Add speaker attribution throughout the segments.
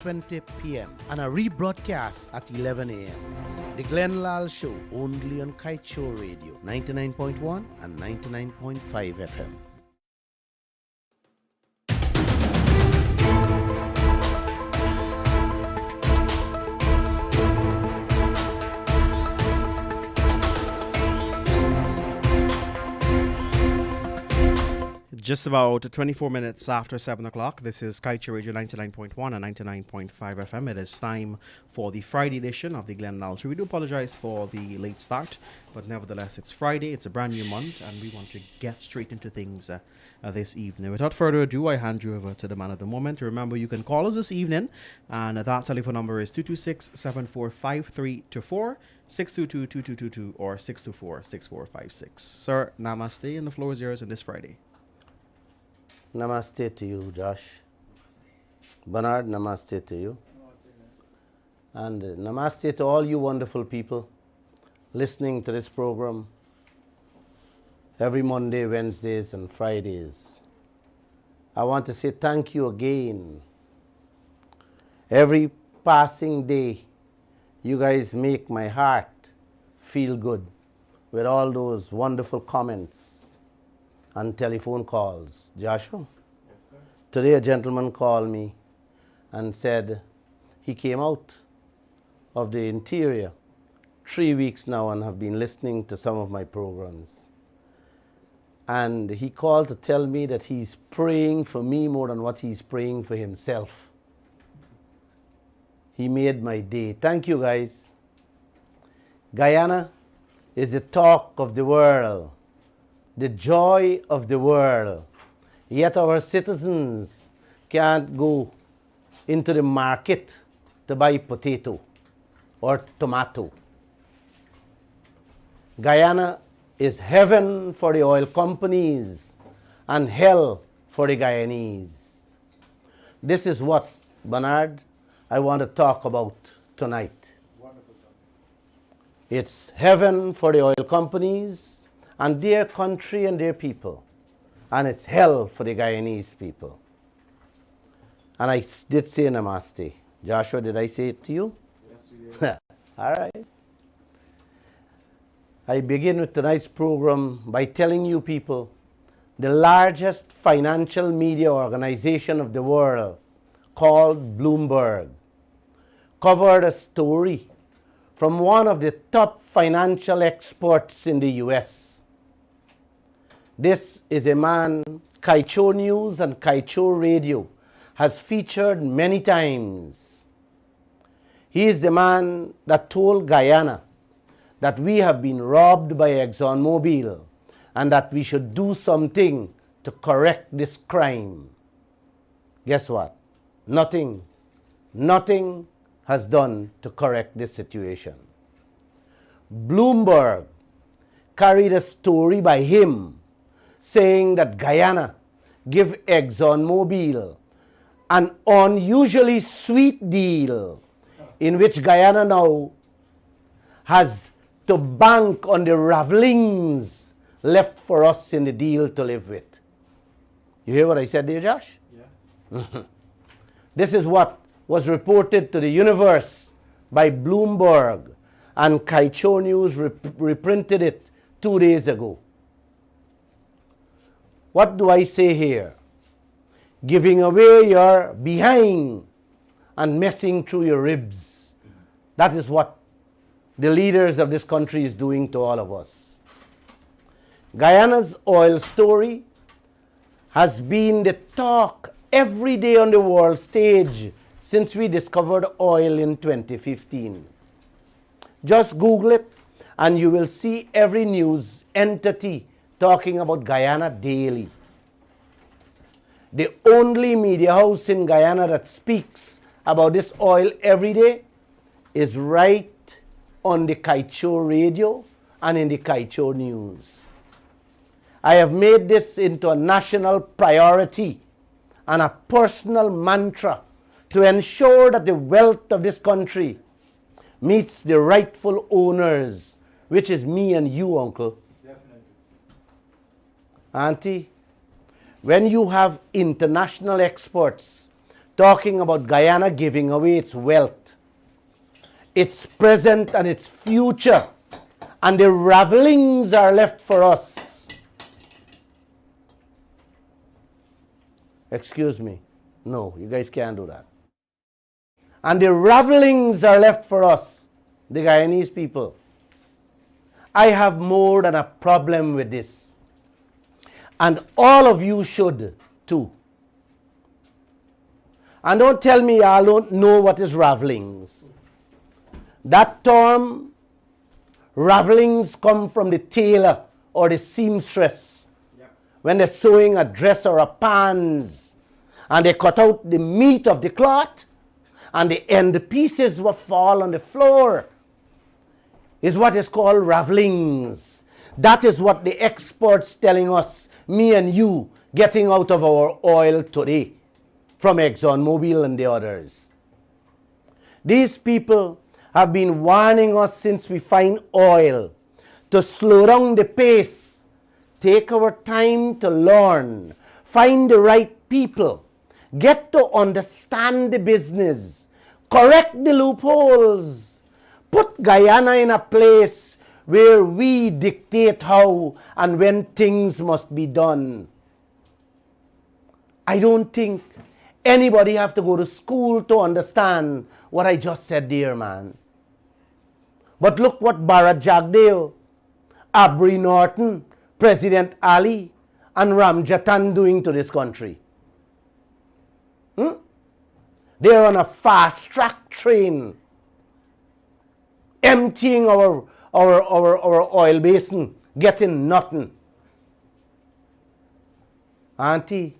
Speaker 1: 20 p.m. and a rebroadcast at 11 a.m. The Lall Show only on Kaieteur Radio 99.1 and 99.5 FM.
Speaker 2: Just about 24 minutes after 7 o'clock, this is Kaieteur Radio 99.1 and 99.5 FM. It is time for the Friday edition of the Lall Show. We do apologize for the late start, but nevertheless, it's Friday, it's a brand new month, and we want to get straight into things this evening. Without further ado, I hand you over to the man of the moment. Remember, you can call us this evening, and that telephone number is 226-745324, 622-2222, or 624-6456. Sir, namaste, and the floor is yours on this Friday.
Speaker 1: Namaste to you, Josh. Bernard, namaste to you. And namaste to all you wonderful people listening to this program every Monday, Wednesdays, and Fridays. I want to say thank you again. Every passing day, you guys make my heart feel good with all those wonderful comments and telephone calls. Joshua?
Speaker 3: Yes, sir.
Speaker 1: Today a gentleman called me and said he came out of the interior 3 weeks now and have been listening to some of my programs. And he called to tell me that he's praying for me more than what he's praying for himself. He made my day. Thank you, guys. Guyana is the talk of the world, the joy of the world. Yet our citizens can't go into the market to buy potato or tomato. Guyana is heaven for the oil companies and hell for the Guyanese. This is what, Bernard, I want to talk about tonight.
Speaker 3: Wonderful.
Speaker 1: It's heaven for the oil companies and their country and their people. And it's hell for the Guyanese people. And I did say namaste. Joshua, did I say it to you?
Speaker 3: Yes, you did.
Speaker 1: All right. I begin with tonight's program by telling you people the largest financial media organization of the world, called Bloomberg, covered a story from one of the top financial experts in the U.S. This is a man Kaieteur News and Kaieteur Radio has featured many times. He is the man that told Guyana that we have been robbed by ExxonMobil and that we should do something to correct this crime. Guess what? Nothing has done to correct this situation. Bloomberg carried a story by him saying that Guyana give ExxonMobil an unusually sweet deal in which Guyana now has to bank on the ravelings left for us in the deal to live with. You hear what I said there, Josh?
Speaker 3: Yes.
Speaker 1: This is what was reported to the universe by Bloomberg, and Kaieteur News reprinted it 2 days ago. What do I say here? Giving away your behind and messing through your ribs. That is what the leaders of this country is doing to all of us. Guyana's oil story has been the talk every day on the world stage since we discovered oil in 2015. Just Google it and you will see every news entity talking about Guyana daily. The only media house in Guyana that speaks about this oil every day is right on the Kaieteur Radio and in the Kaieteur News. I have made this into a national priority and a personal mantra to ensure that the wealth of this country meets the rightful owners, which is me and you, Uncle.
Speaker 3: Definitely.
Speaker 1: Auntie, when you have international experts talking about Guyana giving away its wealth, its present and its future, and the ravelings are left for us. Excuse me. No, you guys can't do that. And the ravelings are left for us, the Guyanese people. I have more than a problem with this. And all of you should too. And don't tell me I don't know what is ravelings. That term, ravelings, come from the tailor or the seamstress. Yep. When they're sewing a dress or a pants, and they cut out the meat of the cloth, and the end pieces will fall on the floor, is what is called ravelings. That is what the experts telling us, me and you, getting out of our oil today from ExxonMobil and the others. These people have been warning us since we find oil to slow down the pace, take our time to learn, find the right people, get to understand the business, correct the loopholes, put Guyana in a place where we dictate how and when things must be done. I don't think anybody have to go to school to understand what I just said there, man. But look what Bharat Jagdeo, Abri Norton, President Ali, and Ramjatan doing to this country. They're on a fast-track train, emptying our oil basin, getting nothing. Auntie,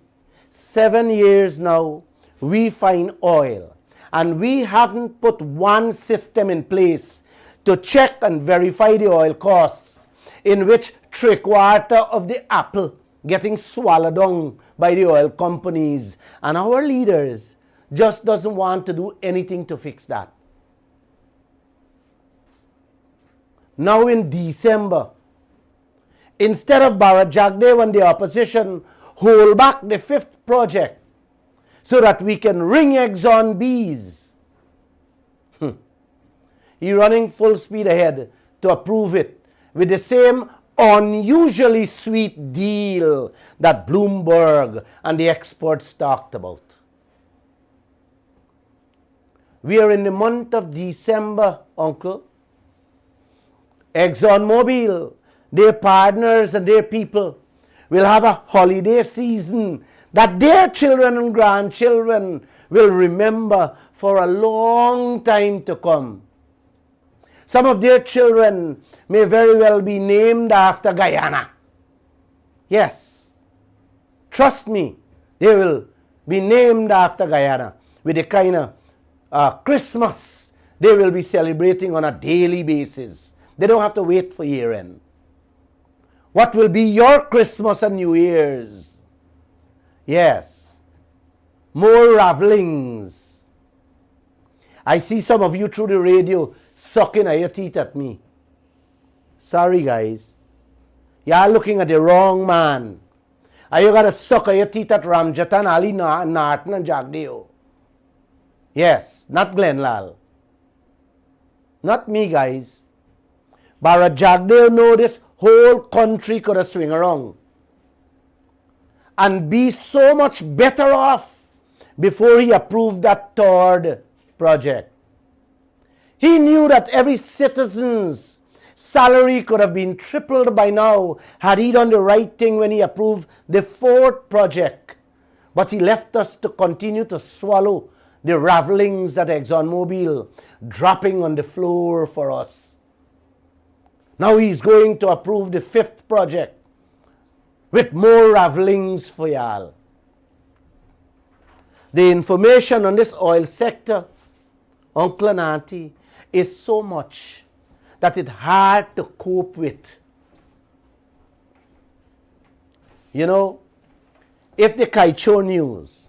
Speaker 1: 7 years now, we find oil, and we haven't put one system in place to check and verify the oil costs, in which 3/4 of the apple getting swallowed down by the oil companies, and our leaders just doesn't want to do anything to fix that. Now in December, instead of Bharat Jagdeo and the opposition hold back the 5th project so that we can ring Exxon bees, he's running full speed ahead to approve it with the same unusually sweet deal that Bloomberg and the experts talked about. We are in the month of December, uncle. ExxonMobil, their partners and their people will have a holiday season that their children and grandchildren will remember for a long time to come. Some of their children may very well be named after Guyana. Yes, trust me, they will be named after Guyana with the kind of Christmas they will be celebrating on a daily basis. They don't have to wait for year end. What will be your Christmas and New Year's? Yes, more ravelings. I see some of you through the radio sucking at your teeth at me. Sorry guys, you are looking at the wrong man. Are you gonna suck at your teeth at Ramjatan, Ali, Norton and Jagdeo? Yes, not Glenn Lall. Not me, guys. Bharat Jagdeo know this whole country could have swing around and be so much better off before he approved that 3rd project. He knew that every citizen's salary could have been tripled by now had he done the right thing when he approved the 4th project. But he left us to continue to swallow the ravelings that ExxonMobil dropping on the floor for us. Now he's going to approve the 5th project with more ravelings for y'all. The information on this oil sector, uncle and auntie, is so much that it's hard to cope with. You know, if the Kaieteur News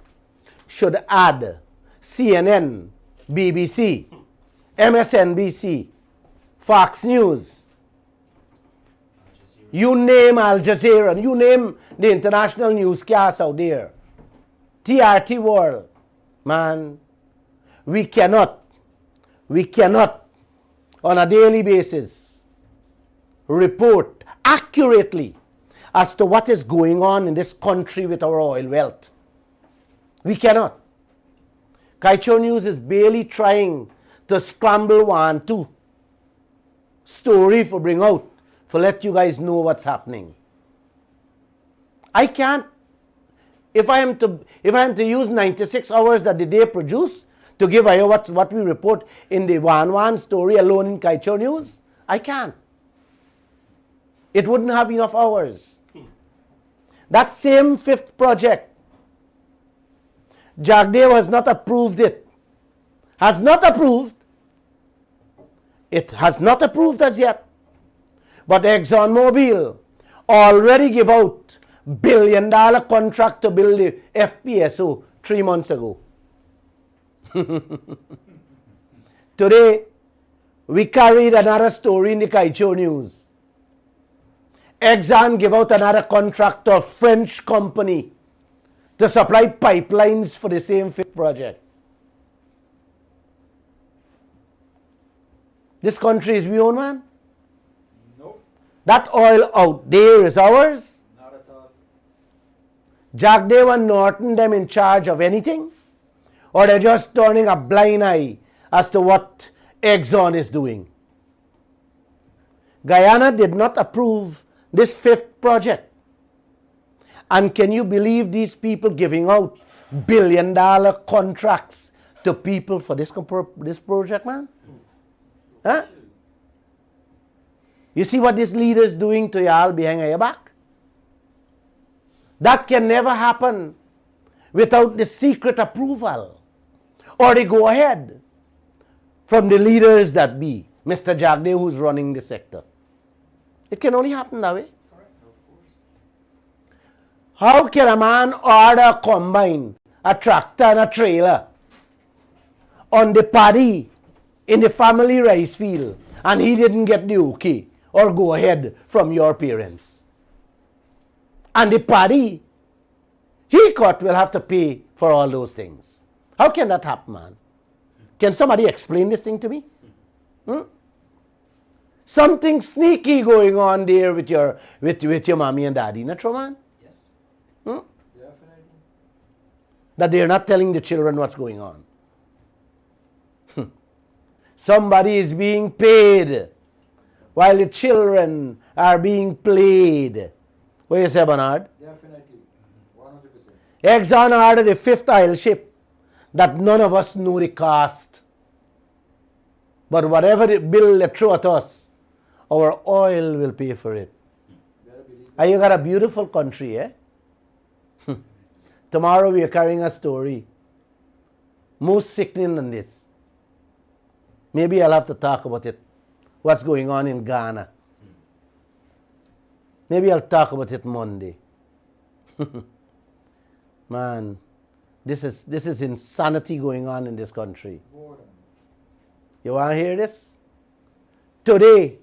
Speaker 1: should add CNN, BBC, MSNBC, Fox News, you name Al Jazeera, you name the international newscasts out there, TRT World, Man, we cannot on a daily basis report accurately as to what is going on in this country with our oil wealth. We cannot. Kaieteur News is barely trying to scramble one, two story for bring out, for let you guys know what's happening. I can't, if I am to use 96 hours that the day produce to give you what we report in the one story alone in Kaieteur News, I can't. It wouldn't have enough hours. That same fifth project, Jagdev has not approved it. Has not approved. It has not approved as yet. But ExxonMobil already gave out $1 billion contract to build the FPSO 3 months ago. Today, we carried another story in the Kaieteur News. Exxon gave out another contract to a French company to supply pipelines for the same fifth project. This country is we own, man?
Speaker 3: No,
Speaker 1: That oil out there is ours?
Speaker 3: not at all.
Speaker 1: Jagdev and Norton them in charge of anything? Or they're just turning a blind eye as to what Exxon is doing? Guyana did not approve this fifth project. And can you believe these people giving out $1 billion contracts to people for this project, man? Huh? You see what this leader is doing to y'all behind your back? That can never happen without the secret approval or the go ahead from the leaders that be Mr. Jagdev, who's running the sector. It can only happen that way.
Speaker 3: Correct, of course.
Speaker 1: How can a man order a combine, a tractor and a trailer on the paddy in the family rice field and he didn't get the okay or go ahead from your parents? And the paddy he cut will have to pay for all those things. How can that happen, man? Can somebody explain this thing to me? Something sneaky going on there with your mommy and daddy, not true, man?
Speaker 3: Yes,
Speaker 1: Hmm?
Speaker 3: definitely.
Speaker 1: That they're not telling the children what's going on. Somebody is being paid while the children are being played. What do you say, Bernard?
Speaker 3: Definitely. 100%.
Speaker 1: Exxon ordered a fifth oil ship that none of us know the cost. But whatever the bill they throw at us, our oil will pay for it.
Speaker 3: Better believe it.
Speaker 1: And you got a beautiful country, eh? Tomorrow we are carrying a story most sickening than this. Maybe I'll have to talk about it. What's going on in Ghana. Maybe I'll talk about it Monday. Man, this is insanity going on in this country.
Speaker 3: Boredom.
Speaker 1: You want to hear this? Today,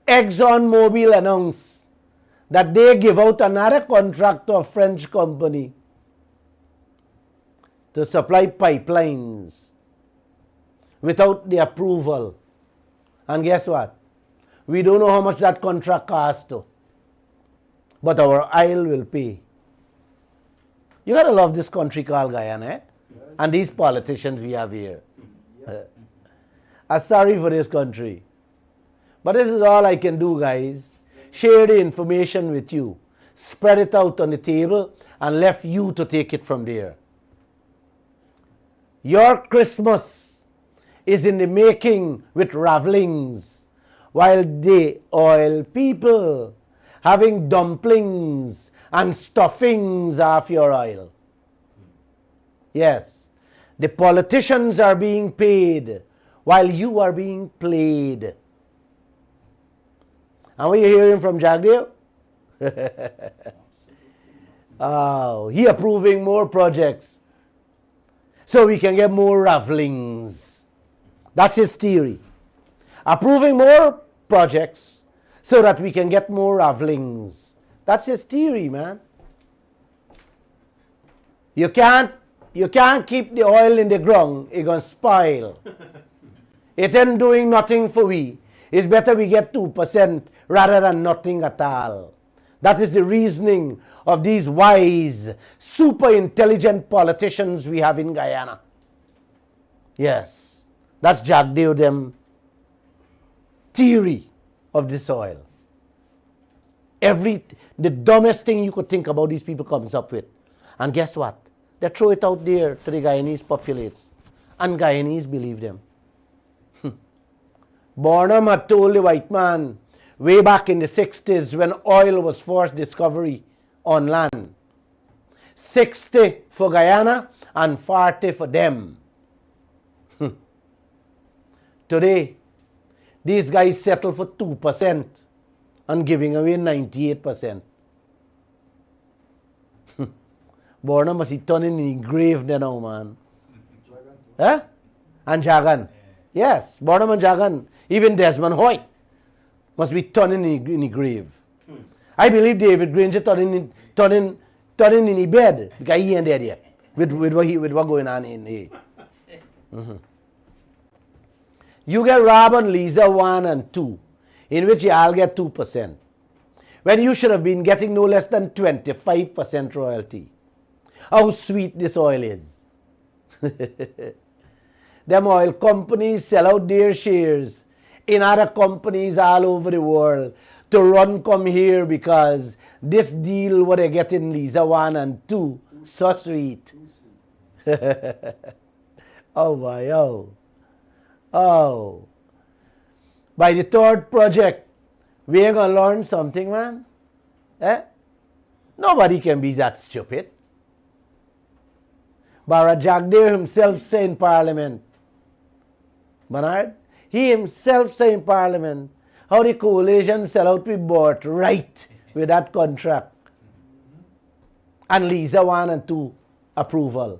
Speaker 1: ExxonMobil announced that they give out another contract to a French company to supply pipelines without the approval. And guess what? We don't know how much that contract costs to. But our oil will pay. You gotta love this country called Guyana, eh? And these politicians we have here. I'm sorry for this country. But this is all I can do, guys. Share the information with you. Spread it out on the table and left you to take it from there. Your Christmas is in the making with ravelings, while the oil people having dumplings and stuffings off your oil. Yes, the politicians are being paid while you are being played. And what are you hearing from Jagdev? Oh, he approving more projects so we can get more ravelings. That's his theory. Approving more projects so that we can get more ravelings. That's his theory, man. You can't You can't keep the oil in the ground, it's going to spoil. It ain't doing nothing for we. It's better we get 2% rather than nothing at all. That is the reasoning of these wise, super intelligent politicians we have in Guyana. Yes, that's Jack them theory of the soil. The dumbest thing you could think about these people comes up with. And guess what? They throw it out there to the Guyanese populace. And Guyanese believe them. Barnum had told the white man way back in the 60s when oil was first discovery on land. 60 for Guyana and 40 for them. Today, these guys settle for 2% and giving away 98%. Borna must be turning in the grave now, man. Huh? And Jagan. Yes, Bornam and Jagan. Even Desmond Hoyt must be turning in the grave. I believe David Granger turning in the bed because he ain't dead yet with what going on in here. You get Rob and Lisa 1 and 2, in which you all get 2%. When you should have been getting no less than 25% royalty. How sweet this oil is. Them oil companies sell out their shares in other companies all over the world to run come here because this deal what they get in Lisa 1 and 2, so sweet. Oh my, oh. Oh. By the third project, we ain't gonna learn something, man. Eh? Nobody can be that stupid. Bara Jagdeo himself say in Parliament, Bernard, he himself say in Parliament how the coalition sell out we bought right with that contract. And Lisa 1 and 2 approval.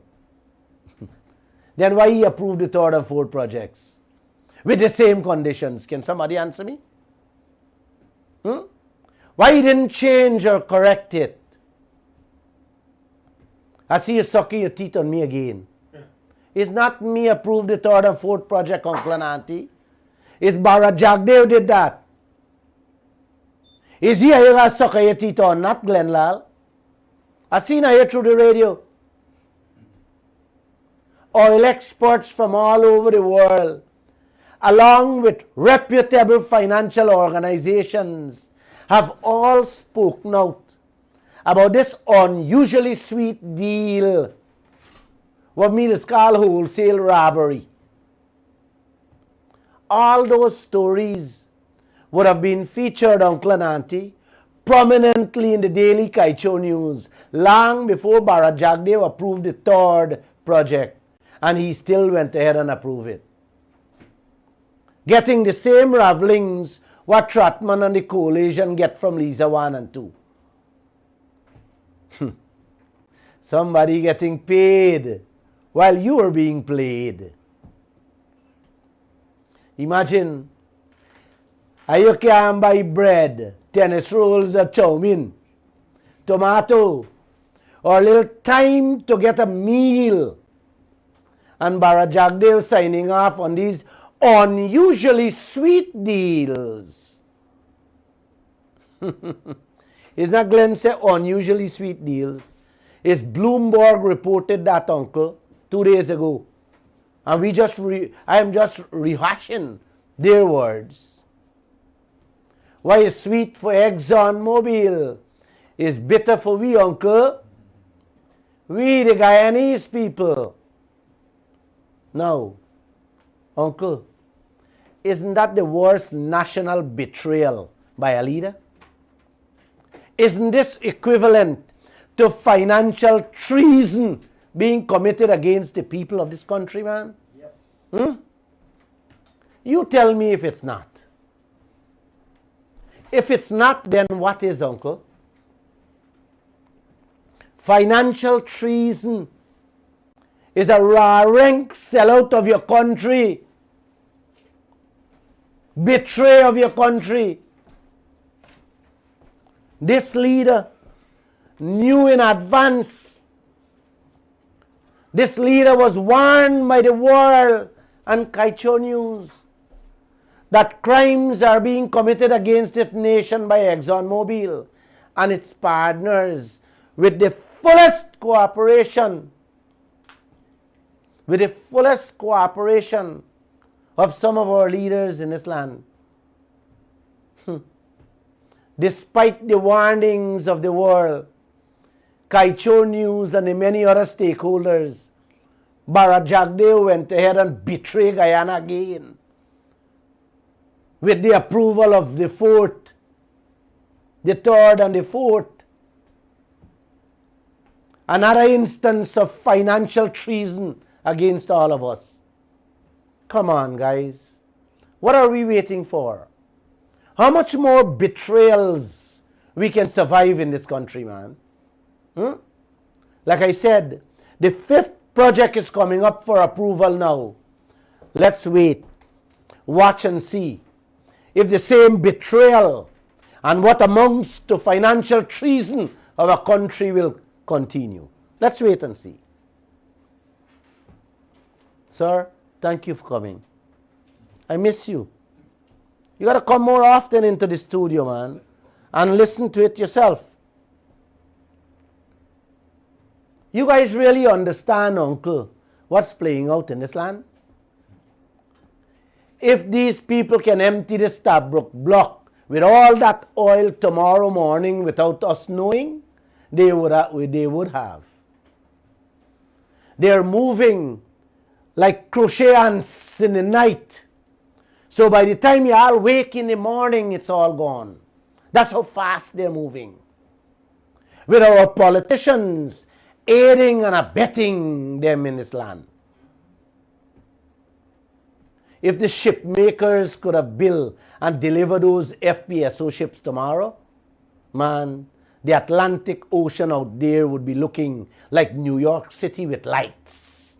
Speaker 1: Then why he approved the third and fourth projects? With the same conditions. Can somebody answer me? Why he didn't change or correct it? I see you sucking your teeth on me again. It's not me approved the third and fourth project, Uncle and Auntie. It's Bara Jagdeo did that. Is he here to suck your teeth on, not Glenn Lall? I seen her here through the radio. Oil experts from all over the world, along with reputable financial organizations, have all spoken out about this unusually sweet deal, what me is called wholesale robbery. All those stories would have been featured, Uncle and Auntie, prominently in the daily Kaieteur news long before Bara Jagdeo approved the third project, and he still went ahead and approved it. Getting the same ravelings what Trotman and the coalition get from Lisa 1 and 2. Somebody getting paid while you were being played. Imagine, you can buy bread, tennis rolls, or chow mein, tomato, or a little time to get a meal. And Bara Jagdeo signing off on these unusually sweet deals. It's not Glenn say unusually sweet deals. It's Bloomberg reported that, Uncle, 2 days ago. And I am just rehashing their words. Why is sweet for ExxonMobil is bitter for we, Uncle? We, the Guyanese people. Now, Uncle, isn't that the worst national betrayal by a leader? Isn't this equivalent to financial treason being committed against the people of this country, man?
Speaker 3: Yes.
Speaker 1: You tell me if it's not. If it's not, then what is, Uncle? Financial treason is a rank sellout of your country, betray of your country. This leader knew in advance This leader was warned by the world and Kaieteur News that crimes are being committed against this nation by ExxonMobil and its partners with the fullest cooperation of some of our leaders in this land. Despite the warnings of the world, Kaieteur News and the many other stakeholders, Jagdeo went ahead and betrayed Guyana again with the approval of the fourth, the third and the fourth. Another instance of financial treason against all of us. Come on, guys. What are we waiting for? How much more betrayals we can survive in this country, man? Like I said, the fifth project is coming up for approval now. Let's wait, watch and see if the same betrayal and what amounts to financial treason of a country will continue. Let's wait and see. Sir, thank you for coming. I miss you. You got to come more often into the studio, man, and listen to it yourself. You guys really understand, Uncle, what's playing out in this land? If these people can empty the Stabroek block with all that oil tomorrow morning without us knowing, they would have. They're moving like crochet ants in the night. So by the time you all wake in the morning, it's all gone. That's how fast they're moving. With our politicians aiding and abetting them in this land. If the ship makers could have built and delivered those FPSO ships tomorrow, man, the Atlantic Ocean out there would be looking like New York City with lights.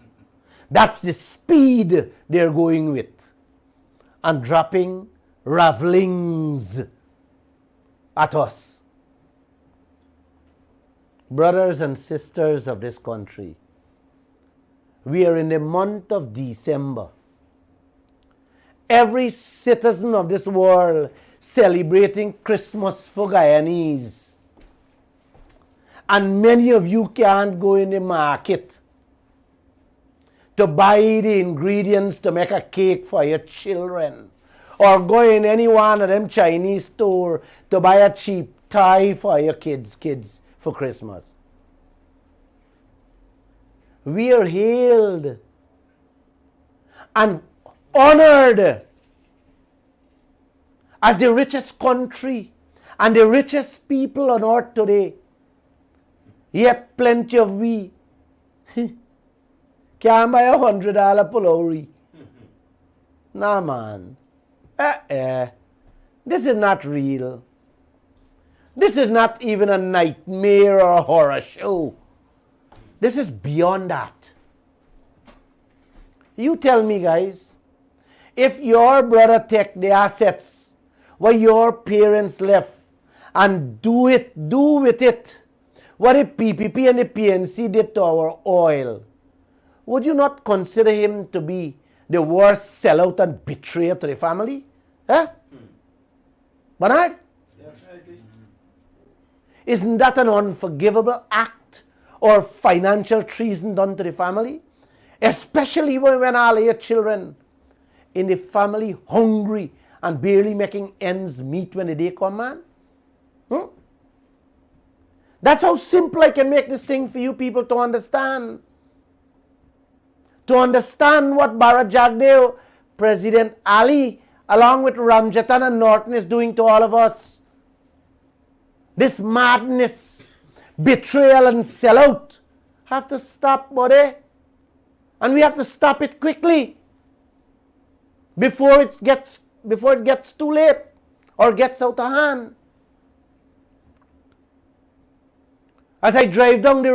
Speaker 1: That's the speed they're going with. And dropping ravelings at us. Brothers and sisters of this country, we are in the month of December. Every citizen of this world celebrating Christmas for Guyanese. And many of you can't go in the market to buy the ingredients to make a cake for your children, or go in any one of them Chinese store to buy a cheap toy for your kids for Christmas. We are hailed and honored as the richest country and the richest people on earth today. Yet plenty of we can't buy $100 pullover. Nah, man. This is not real. This is not even a nightmare or a horror show. This is beyond that. You tell me, guys, if your brother take the assets what your parents left and do with it what the PPP and the PNC did to our oil, would you not consider him to be the worst sellout and betrayer to the family? Huh? Bernard?
Speaker 3: Definitely.
Speaker 1: Isn't that an unforgivable act or financial treason done to the family? Especially when all your children in the family hungry and barely making ends meet when the day come, man? That's how simple I can make this thing for you people to understand. To understand what Jagdeo, President Ali, along with Ramjatan and Norton is doing to all of us. This madness, betrayal and sellout have to stop, buddy. And we have to stop it quickly before it gets too late or gets out of hand. As I drive down the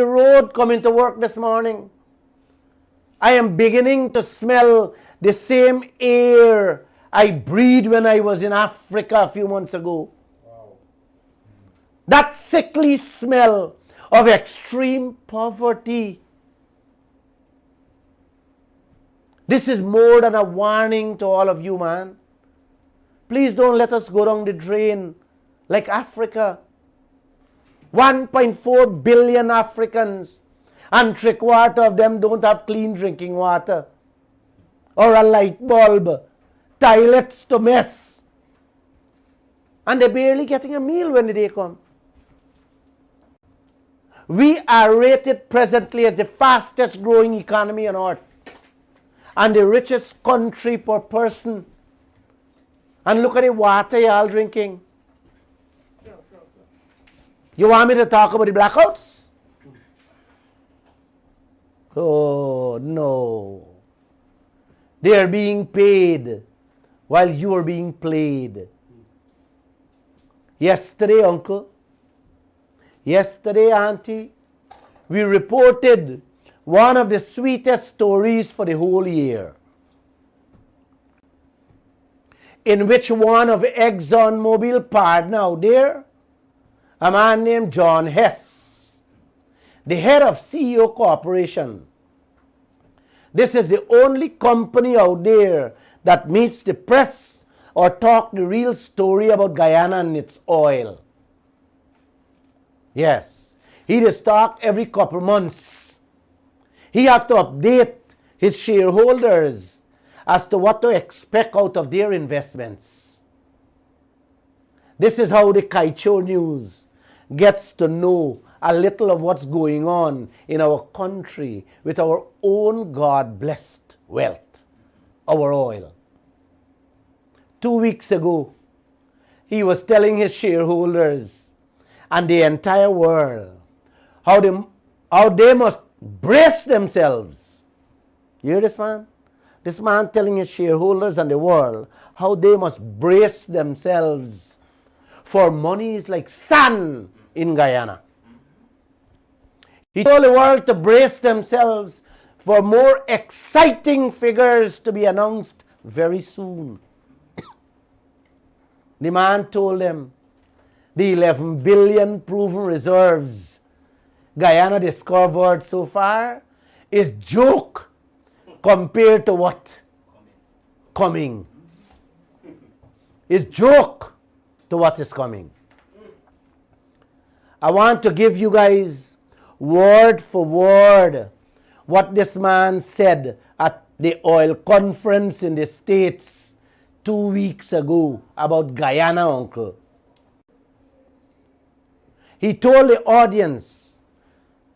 Speaker 1: road coming to work this morning, I am beginning to smell the same air I breathed when I was in Africa a few months ago.
Speaker 3: Wow.
Speaker 1: That sickly smell of extreme poverty. This is more than a warning to all of you, man. Please don't let us go down the drain like Africa. 1.4 billion Africans, and 3/4 of them don't have clean drinking water or a light bulb, toilets to mess. And they're barely getting a meal when the day comes. We are rated presently as the fastest growing economy on earth and the richest country per person. And look at the water y'all drinking. You want me to talk about the blackouts? Oh, no. They are being paid while you are being played. Yesterday, uncle, yesterday, auntie, we reported one of the sweetest stories for the whole year, in which one of ExxonMobil partner out there, a man named John Hess, the head of CEO Corporation. This is the only company out there that meets the press or talk the real story about Guyana and its oil. Yes, he does talk every couple months. He has to update his shareholders as to what to expect out of their investments. This is how the Kaieteur News gets to know a little of what's going on in our country with our own God-blessed wealth, our oil. 2 weeks ago, he was telling his shareholders and the entire world how they must brace themselves. You hear this man? This man telling his shareholders and the world how they must brace themselves for money is like sand in Guyana. He told the world to brace themselves for more exciting figures to be announced very soon. The man told them the 11 billion proven reserves Guyana discovered so far is joke compared to what? Coming. Is joke to what is coming. I want to give you guys word for word what this man said at the oil conference in the States 2 weeks ago about Guyana, uncle. He told the audience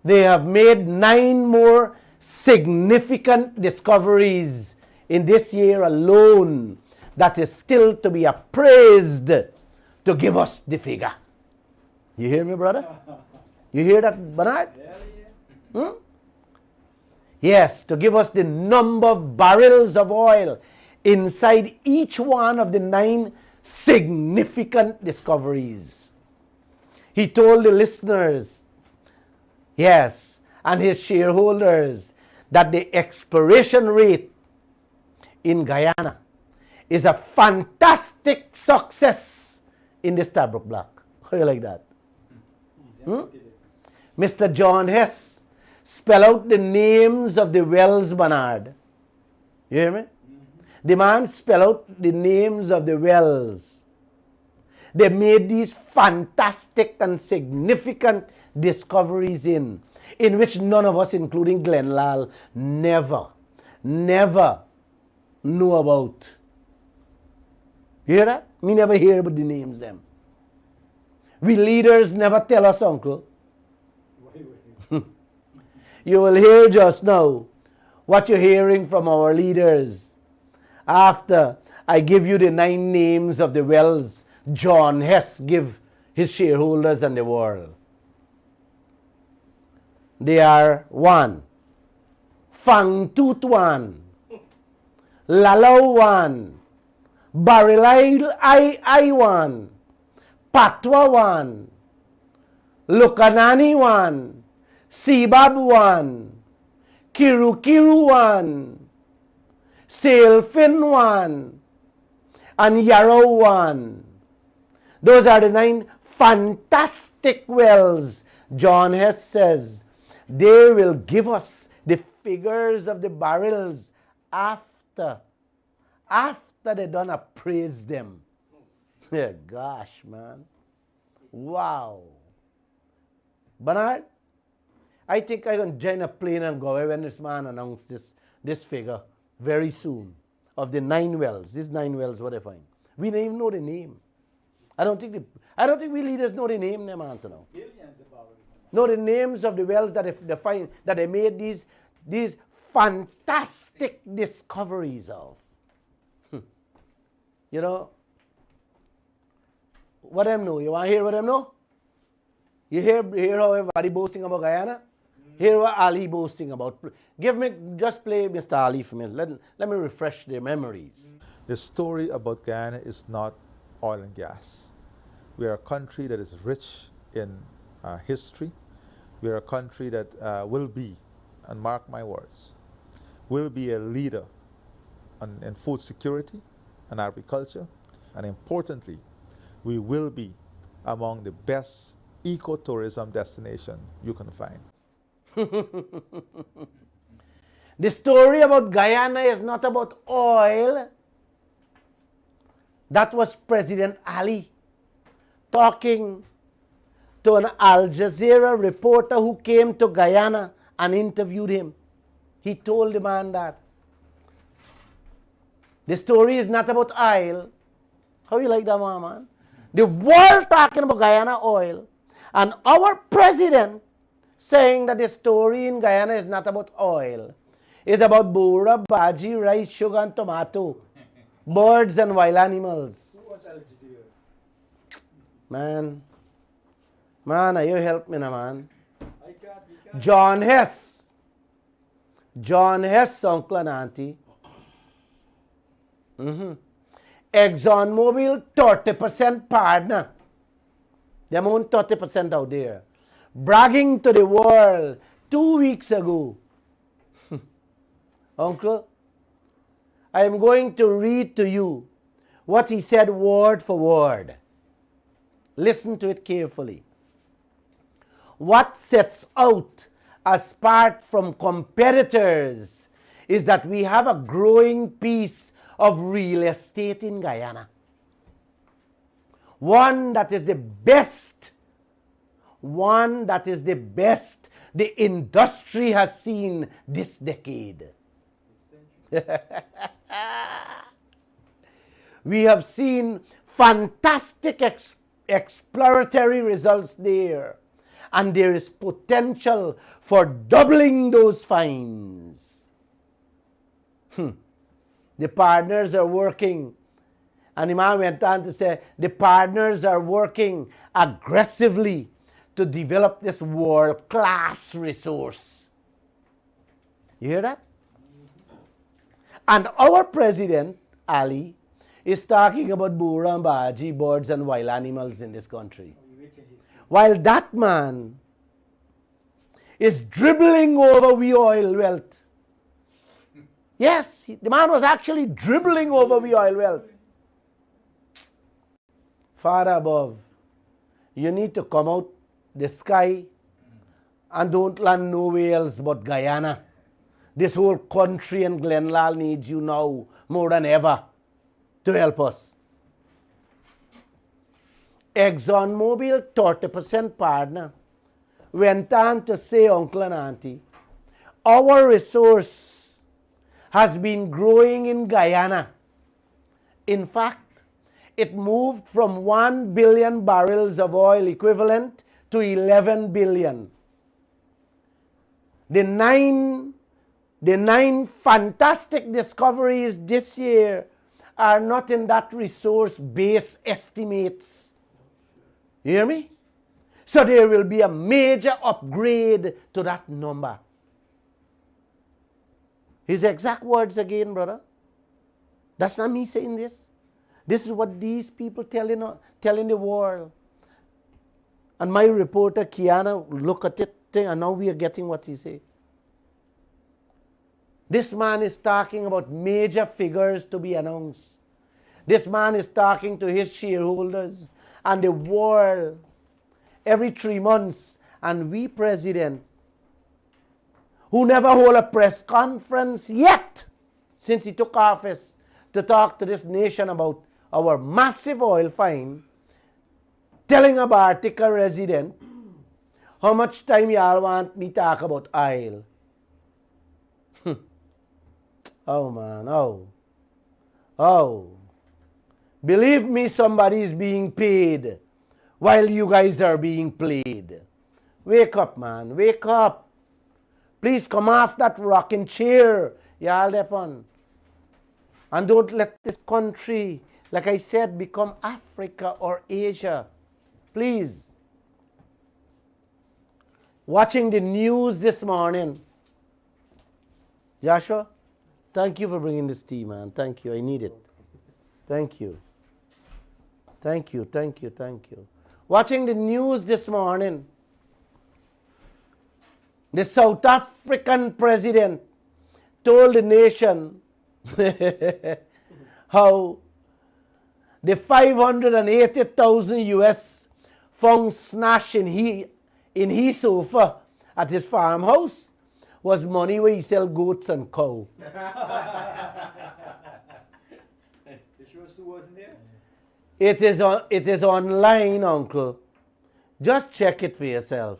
Speaker 1: they have made 9 more significant discoveries in this year alone that is still to be appraised to give us the figure. You hear me, brother? You hear that, Bernard? Yes, to give us the number of barrels of oil inside each one of the 9 significant discoveries. He told the listeners, yes, and his shareholders, that the exploration rate in Guyana is a fantastic success in the Stabroek Block. How you like that? Mr. John Hess, spell out the names of the wells, Bernard. You hear me? The man spell out the names of the wells. They made these fantastic and significant discoveries in which none of us, including Lall, never knew about. You hear that? Me never hear about the names them. We leaders never tell us, uncle. You will hear just now what you're hearing from our leaders after I give you the 9 names of the wells John Hess give his shareholders and the world. They are 1. Fangtooth 1. Lall 1. Barilal I 1. Patwa 1. Lukanani 1. Sibab 1. Kiru 1. Sailfin 1. And Yarrow 1. Those are the 9 fantastic wells John Hess says, they will give us the figures of the barrels after they done appraise them. Yeah, gosh, man. Wow. Bernard, I think I'm going to join a plane and go away when this man announced this figure very soon of the 9 wells. These 9 wells, what they find. We don't even know the name. I don't think we leaders know the name, them, Antonio.
Speaker 3: Billions about it.
Speaker 1: Know the names of the wells that they find, that they made these fantastic discoveries of. You know, what them know? You want to hear what them know? You hear how everybody boasting about Guyana? Hear what Ali boasting about. Just play Mr. Ali for me. Let me refresh their memories.
Speaker 4: The story about Guyana is not oil and gas. We are a country that is rich in history. We are a country that will be, and mark my words, will be a leader in food security and agriculture. And importantly, we will be among the best ecotourism destination you can find.
Speaker 1: The story about Guyana is not about oil. That was President Ali talking to an Al Jazeera reporter who came to Guyana and interviewed him. He told the man that. The story is not about oil. How you like that, man? The world talking about Guyana oil, and our president saying that the story in Guyana is not about oil. It's about bura, bhaji, rice, sugar, and tomato, birds and wild animals.
Speaker 3: Who was Al Jazeera?
Speaker 1: Man, you help me now, man.
Speaker 3: I can't.
Speaker 1: John Hess, uncle and auntie. ExxonMobil 30% partner. Them own 30% out there. Bragging to the world 2 weeks ago. Uncle, I am going to read to you what he said word for word. Listen to it carefully. What sets out as part from competitors is that we have a growing piece of real estate in Guyana. One that is the best the industry has seen this decade. We have seen fantastic exploratory results there, and there is potential for doubling those finds. The partners are working, and the man went on to say, the partners are working aggressively to develop this world-class resource. You hear that? And our president, Ali, is talking about bura and bhaji, birds and wild animals in this country. While that man is dribbling over we oil wealth. Yes, the man was actually dribbling over the oil wealth. Far above, you need to come out the sky and don't land nowhere else but Guyana. This whole country and Glen Lall needs you now more than ever to help us. ExxonMobil 30% partner went on to say, uncle and auntie, our resource has been growing in Guyana. In fact, it moved from 1 billion barrels of oil equivalent to 11 billion. The nine fantastic discoveries this year are not in that resource base estimates. You hear me? So there will be a major upgrade to that number. His exact words again, brother. That's not me saying this. This is what these people telling the world. And my reporter, Kiana, look at it, and now we are getting what he said. This man is talking about major figures to be announced. This man is talking to his shareholders and the world every 3 months And we president, who never hold a press conference yet since he took office to talk to this nation about our massive oil find, telling a Bartica resident how much time y'all want me talk about oil. Oh man, oh. Believe me, somebody is being paid while you guys are being played. Wake up, man, wake up. Please come off that rocking chair y'all upon. And don't let this country, like I said, become Africa or Asia. Please. Watching the news this morning. Joshua, thank you for bringing this tea, man. Thank you. I need it. Thank you. Thank you, thank you, thank you. Watching the news this morning, the South African president told the nation how the 580,000 US found snatched in his sofa at his farmhouse was money where he sell goats and cow.
Speaker 3: The show still wasn't there?
Speaker 1: It is online, uncle. Just check it for yourself.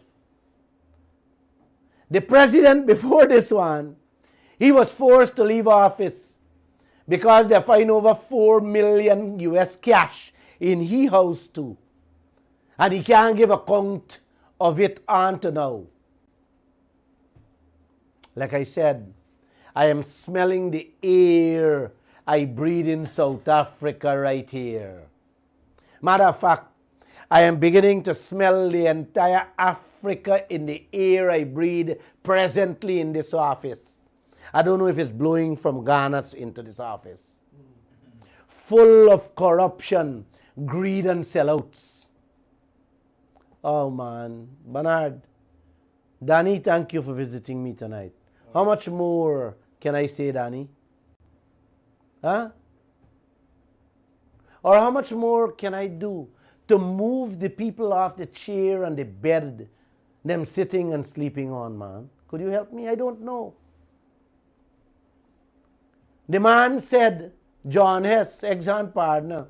Speaker 1: The president before this one, he was forced to leave office because they find over 4 million US cash in his house too. And he can't give account of it on to now. Like I said, I am smelling the air I breathe in South Africa right here. Matter of fact, I am beginning to smell the entire Africa in the air I breathe presently in this office. I don't know if it's blowing from Ghana into this office. Full of corruption, greed, and sellouts. Oh man, Bernard, Danny, thank you for visiting me tonight. How much more can I say, Danny? Huh? Or how much more can I do to move the people off the chair and the bed them sitting and sleeping on, man? Could you help me? I don't know. The man said, John Hess, ex-hand partner,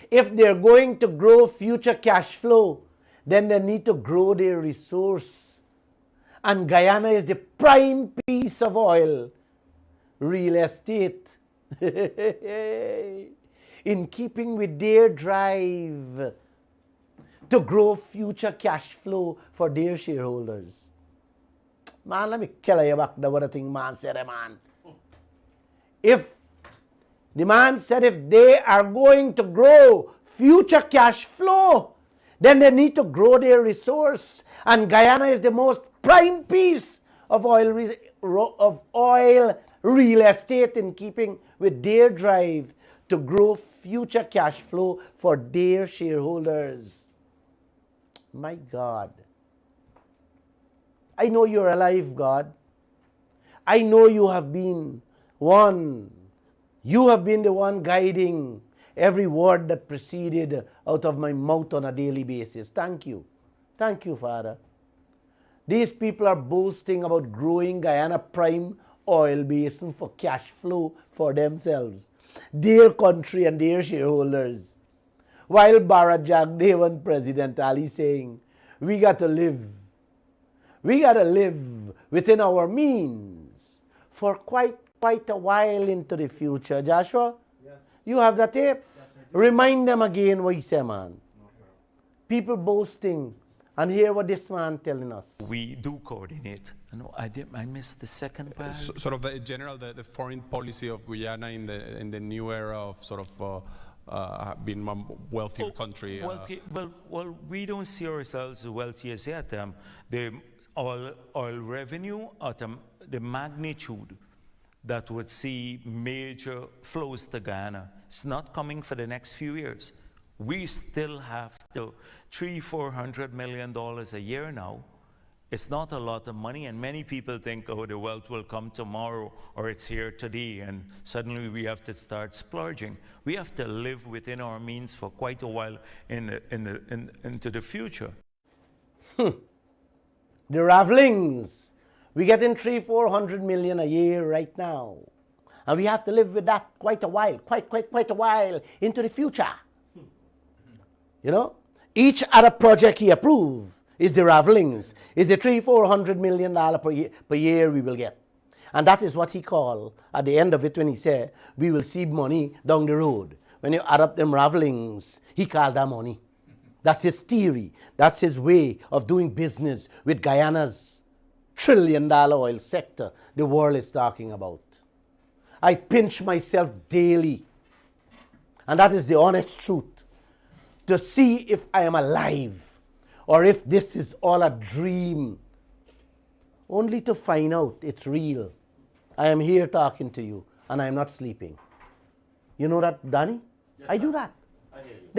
Speaker 1: if they're going to grow future cash flow, then they need to grow their resource. And Guyana is the prime piece of oil, real estate. In keeping with their drive to grow future cash flow for their shareholders. Man, let me kill you back the what the thing man said, man. If the man said if they are going to grow future cash flow, then they need to grow their resource. And Guyana is the most prime piece of oil real estate in keeping with their drive to grow future cash flow for their shareholders. My God. I know you're alive, God. I know you have been one. You have been the one guiding every word that proceeded out of my mouth on a daily basis. Thank you. Thank you, Father. These people are boasting about growing Guyana prime oil basin for cash flow for themselves, their country and their shareholders. While Barajagdevan President Ali saying, we got to live within our means for quite a while into the future. Joshua,
Speaker 3: Yes.
Speaker 1: you have that tape?
Speaker 3: Yes, I do.
Speaker 1: Remind them again what he said, man. People boasting, and hear what this man telling us.
Speaker 5: We do coordinate. No, I missed the second part.
Speaker 6: Sort of the general, the foreign policy of Guyana in the new era of sort of being a wealthier country.
Speaker 5: Well, we don't see ourselves as wealthy as yet. The oil revenue at the magnitude that would see major flows to Guyana, it's not coming for the next few years. We still have to $300-400 million a year now. It's not a lot of money, and many people think, oh, the wealth will come tomorrow, or it's here today, and suddenly we have to start splurging. We have to live within our means for quite a while into the future.
Speaker 1: The ravelings. We get in 300-400 million a year right now. And we have to live with that quite a while, quite a while into the future. You know? Each other project he approved is the ravelings, is the $300-400 million per year we will get. And that is what he called, at the end of it when he said, we will see money down the road. When you add up them ravelings, he called that money. That's his theory. That's his way of doing business with Guyana's $1 trillion oil sector the world is talking about. I pinch myself daily, and that is the honest truth, to see if I am alive or if this is all a dream, only to find out it's real. I am here talking to you, and I am not sleeping. You know that, Danny? Yes, I do that.
Speaker 2: I hear you.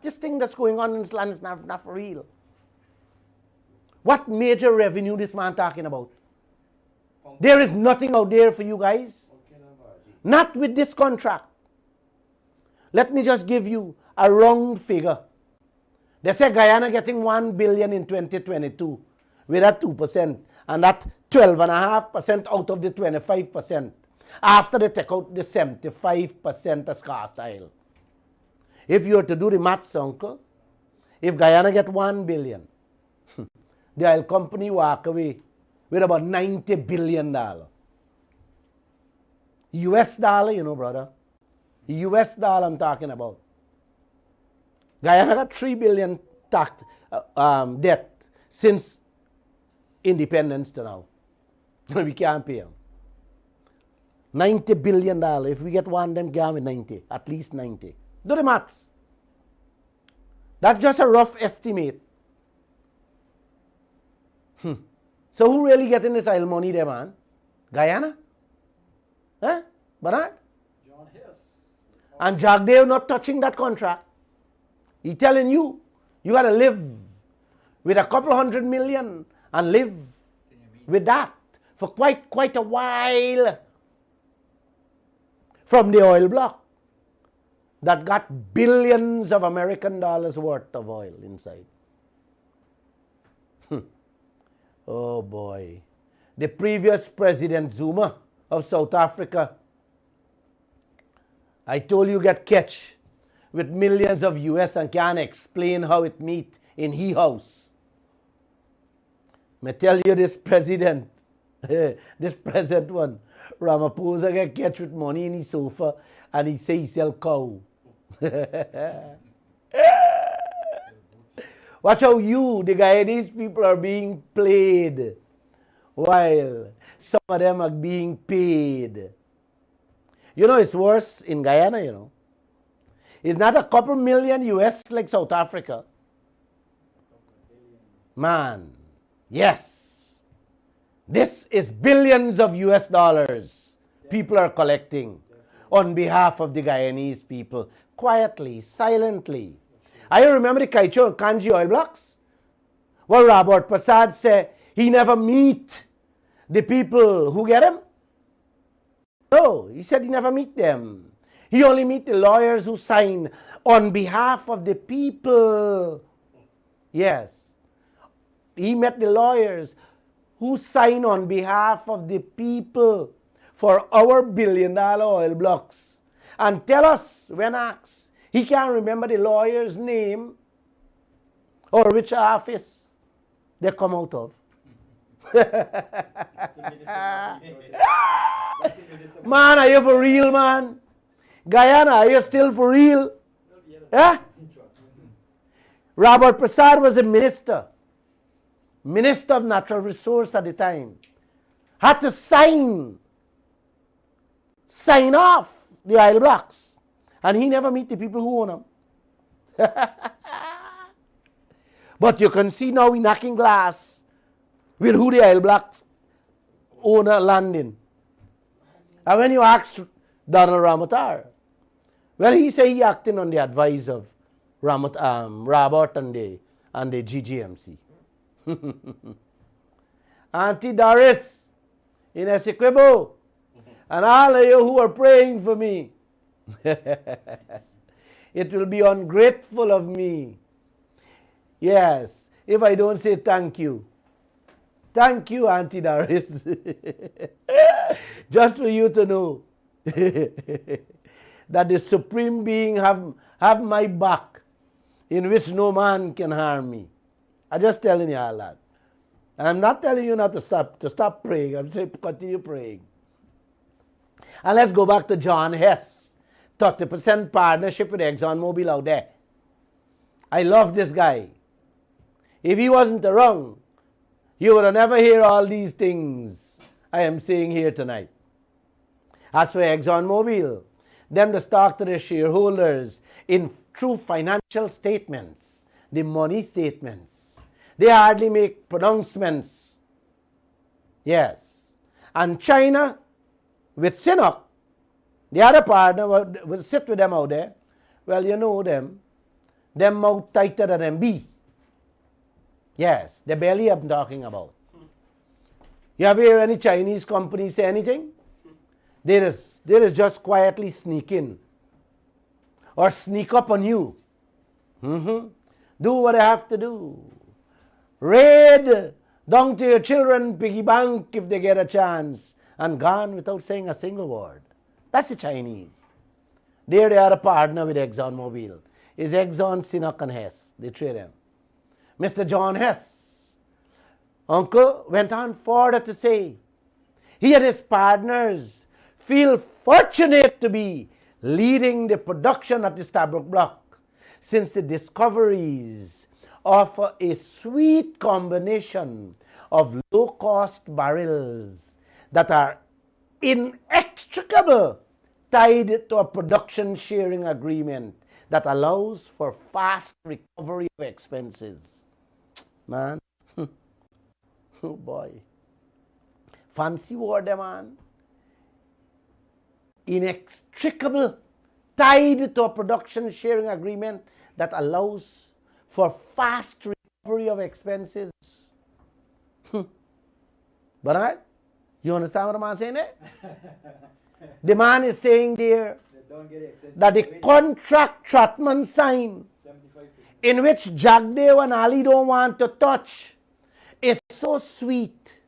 Speaker 1: This thing that's going on in this land is not for real. What major revenue this man talking about? There is nothing out there for you guys. Not with this contract. Let me just give you a round figure. They say Guyana getting $1 billion in 2022 with that 2%, and that 12.5% out of the 25%. After they take out the 75% as cast oil. If you were to do the maths, uncle, if Guyana get $1 billion, the oil company walk away with about $90 billion. US dollar, you know, brother. US dollar I'm talking about. Guyana got $3 billion tax debt since independence to now. We can't pay them. $90 billion. If we get one, then give me 90. At least 90. Do the maths. That's just a rough estimate. So who really getting this oil money there, man? Guyana? Huh? Bernard?
Speaker 3: John Hess.
Speaker 1: And Jagdev not touching that contract. He telling you, you got to live with a couple $100 million and live with that for quite a while. From the oil block that got billions of American dollars worth of oil inside. Oh boy. The previous President Zuma of South Africa, I told you get catch with millions of US and can't explain how it meet in he house. Me tell you this president, this present one, Ramaphosa get catch with money in his sofa and he say he sell cow. Watch how you, the Guyanese people, are being played while some of them are being paid. You know, it's worse in Guyana, you know. It's not a couple million US like South Africa. Man, yes. This is billions of US dollars people are collecting on behalf of the Guyanese people, quietly, silently. I remember the Kaieteur and Kanji oil blocks, where Robert Prasad said he never meet the people who get him. No, he said he never meet them. He only meet the lawyers who sign on behalf of the people. Yes. He met the lawyers who sign on behalf of the people for our $1 billion oil blocks. And tell us, when asked, he can't remember the lawyer's name or which office they come out of. Man, are you for real, man? Guyana, are you still for real? Yeah? Robert Prasad was the minister of natural resource at the time. Had to sign off the oil blocks. And he never meet the people who own them. But you can see now we knocking glass with who the oil blocks owner landing. And when you ask Donald Ramotar, well, he say he acting on the advice of Robert and the GGMC. Auntie Doris in Essequibo, and all of you who are praying for me. It will be ungrateful of me. Yes, if I don't say thank you. Thank you, Auntie Doris. Just for you to know that the Supreme Being have my back, in which no man can harm me. I'm just telling you all that. And I'm not telling you not to stop praying. I'm saying continue praying. And let's go back to John Hess. 30% partnership with ExxonMobil out there. I love this guy. If he wasn't around, you would have never hear all these things I am saying here tonight. As for ExxonMobil, them to talk to their shareholders in true financial statements, the money statements. They hardly make pronouncements. Yes. And China, with Sinnock, the other partner, will sit with them out there. Well, you know them. Them mouth tighter than them be. Yes, the belly I'm talking about. You ever hear any Chinese company say anything? They just quietly sneak in. Or sneak up on you. Do what they have to do. Raid down to your children piggy bank if they get a chance. And gone without saying a single word. That's the Chinese. There they are a partner with ExxonMobil. Is Exxon, Sinnock and Hess. They trade them. Mr. John Hess, uncle, went on further to say, he and his partners feel fortunate to be leading the production at the Stabroek Block, since the discoveries offer a sweet combination of low-cost barrels that are inextricable tied to a production sharing agreement that allows for fast recovery of expenses. Man, oh boy, fancy word, man. Inextricable, tied to a production sharing agreement that allows for fast recovery of expenses. But you understand what the man saying there? The man is saying there that the contract Trotman signed, in which Jagdev and Ali don't want to touch, is so sweet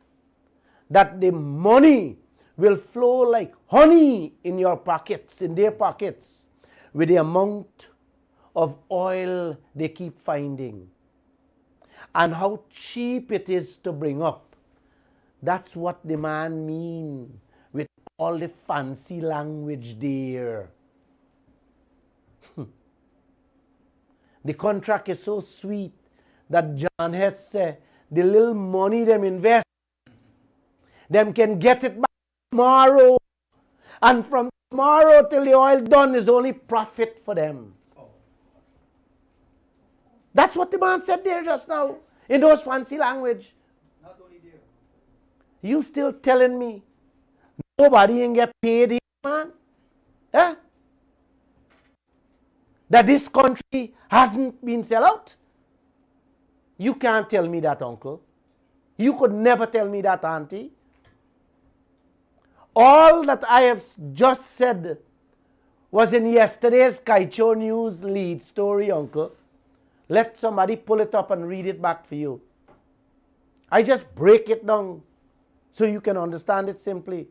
Speaker 1: that the money will flow like honey in your pockets, in their pockets, with the amount of oil they keep finding. And how cheap it is to bring up. That's what the man means with all the fancy language there. The contract is so sweet that John Hess said, the little money them invest, them can get it back tomorrow. And from tomorrow till the oil done is only profit for them. That's what the man said there just now, in those fancy language.
Speaker 3: Not only there.
Speaker 1: You still telling me nobody ain't get paid here, man? Eh? That this country hasn't been sell out? You can't tell me that, uncle. You could never tell me that, auntie. All that I have just said was in yesterday's Kaieteur News lead story, uncle. Let somebody pull it up and read it back for you. I just break it down so you can understand it simply.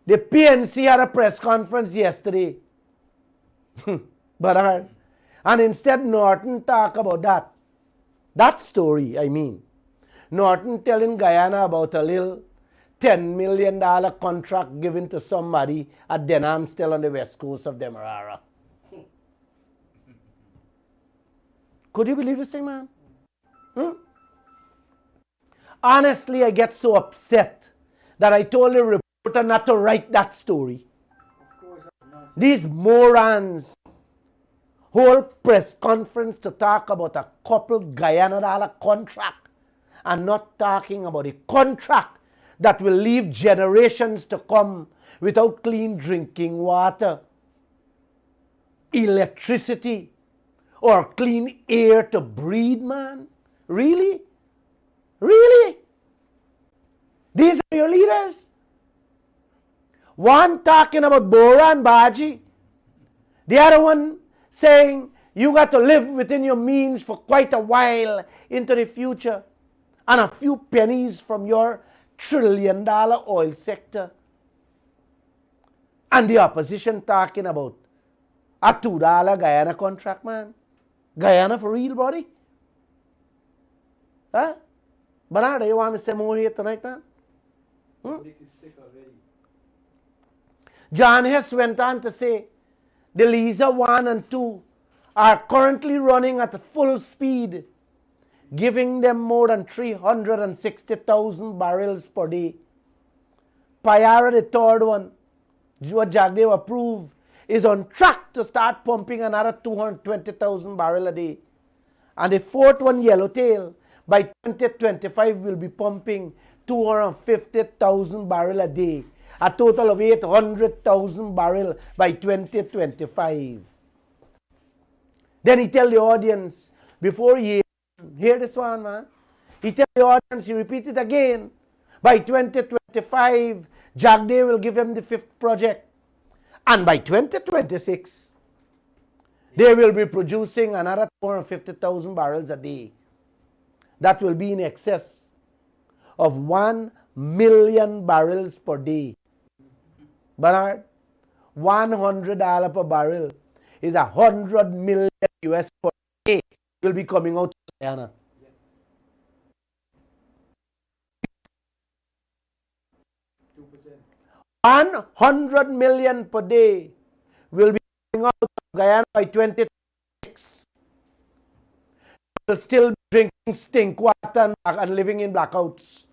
Speaker 1: The PNC had a press conference yesterday. And instead Norton talk about that story, I mean. Norton telling Guyana about a little $10 million contract given to somebody at Denham, still on the west coast of Demerara. Could you believe this thing, man? Honestly, I get so upset that I told the reporter not to write that story. These morons hold press conference to talk about a couple Guyana contract and not talking about a contract that will leave generations to come without clean drinking water, electricity, or clean air to breathe, man. Really? Really? These are your leaders? One talking about Bora and Baji. The other one saying You got to live within your means for quite a while into the future. And a few pennies from your trillion-dollar oil sector. And the opposition talking about a $2 Guyana contract, man. Guyana for real, buddy? Huh? Bernardo, you want me to say more here tonight, man?
Speaker 3: Politics is sick already.
Speaker 1: John Hess went on to say, the Liza 1 and 2 are currently running at full speed, giving them more than 360,000 barrels per day. Payara, the third one, what Jagdev approved, is on track to start pumping another 220,000 barrels a day. And the fourth one, Yellowtail, by 2025 will be pumping 250,000 barrels a day, a total of 800,000 barrels by 2025. Then he tell the audience, before he hear this one, man, he tell the audience, he repeat it again, by 2025, Jagdev will give him the fifth project. And by 2026, they will be producing another 250,000 barrels a day. That will be in excess of 1 million barrels per day. Bernard, $100 per barrel is 100 million US per day will be coming out of Guyana.
Speaker 3: Yes. 2%.
Speaker 1: 100 million per day will be coming out of Guyana by 2026. Will still be drinking stink water and living in blackouts.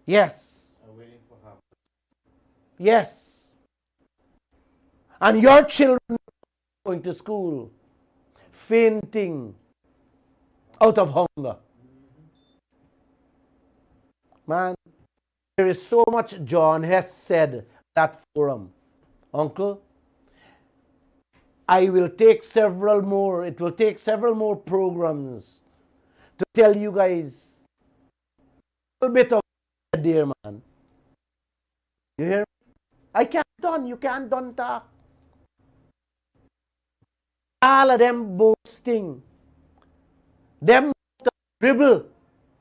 Speaker 1: Yes. Yes. And your children going to school, fainting out of hunger. Man, there is so much John Hess said at that forum. Uncle, I will take several more, it will take several more programs to tell you guys a little bit of there, man. You hear me? I can't done, you can't done talk. All of them boasting. Them dribble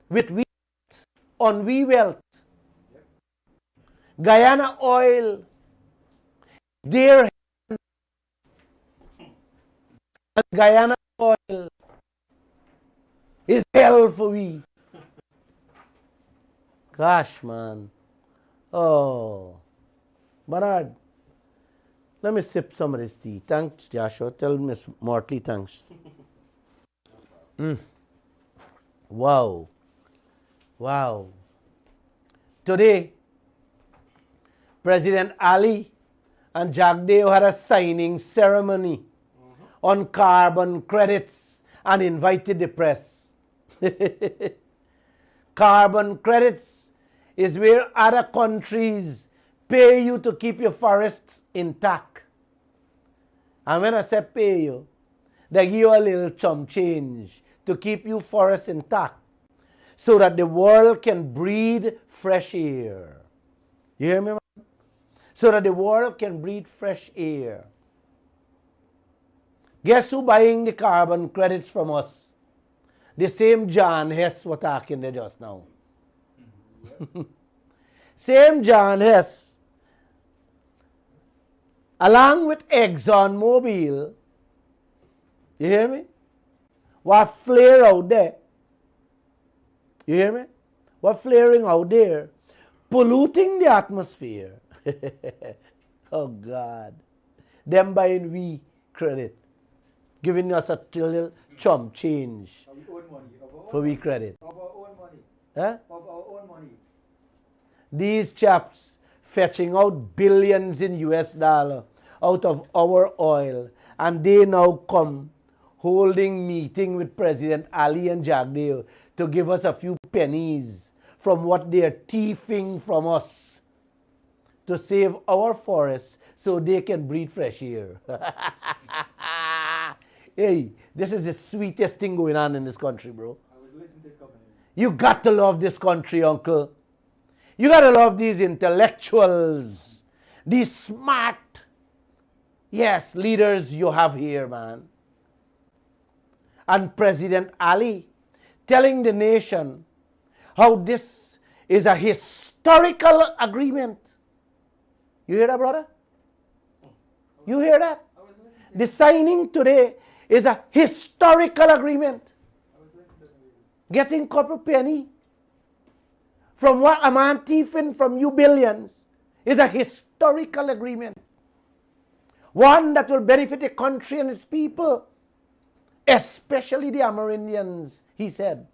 Speaker 1: with wealth on we wealth. Guyana oil, their and Guyana oil is hell for we. Gosh, man. Oh. Bernard, let me sip some of this tea. Thanks, Joshua. Tell Miss Mortley thanks. Wow. Wow. Today, President Ali and Jagdev had a signing ceremony on carbon credits and invited the press. Carbon credits is where other countries pay you to keep your forests intact. And when I say pay you, they give you a little chump change to keep your forests intact so that the world can breathe fresh air. You hear me, man? So that the world can breathe fresh air. Guess who buying the carbon credits from us? The same John Hess was talking there just now. Same John Hess, along with ExxonMobil, you hear me? What flare out there? You hear me? What flaring out there? Polluting the atmosphere. Oh God. Them buying we credit. Giving us a little chump change
Speaker 3: Of our own money. Of our
Speaker 1: for
Speaker 3: own
Speaker 1: we
Speaker 3: money.
Speaker 1: credit.
Speaker 3: Of our own money.
Speaker 1: Huh?
Speaker 3: Of our own money.
Speaker 1: These chaps fetching out billions in US dollar out of our oil, and they now come holding meeting with President Ali and Jagdev to give us a few pennies from what they are thieving from us to save our forests so they can breathe fresh air. Hey, this is the sweetest thing going on in this country, bro.
Speaker 3: I was listening to it, Governor.
Speaker 1: You got to love this country, uncle. You got to love these intellectuals, these smart, yes, leaders you have here, man. and President Ali telling the nation how this is a historical agreement. You hear that, brother? You hear that?
Speaker 3: I was listening.
Speaker 1: The signing today is a historical agreement.
Speaker 3: I was listening.
Speaker 1: Getting couple penny from what a man thieving from you billions is a historical agreement. One that will benefit the country and its people, especially the Amerindians, he said.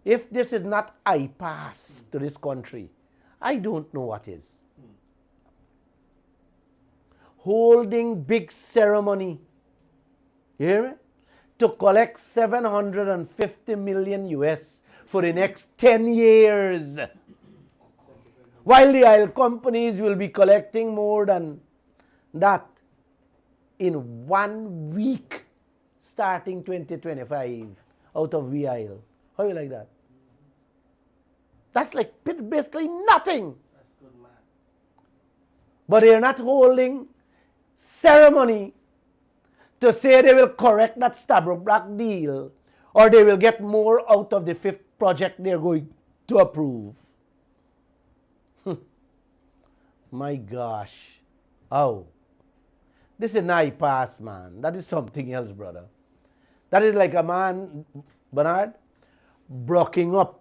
Speaker 1: If this is not I-pass to this country, I don't know what is. Holding big ceremony, you hear me? To collect 750 million US for the next 10 years. While the oil companies will be collecting more than that in 1 week starting 2025 out of VIL. How you like that? That's like basically nothing.
Speaker 7: That's good, man.
Speaker 1: But they're not holding ceremony to say they will correct that Stabroek Black deal or they will get more out of the fifth project they're going to approve. My gosh. Oh. This is not pass, man. That is something else, brother. That is like a man, Bernard, blocking up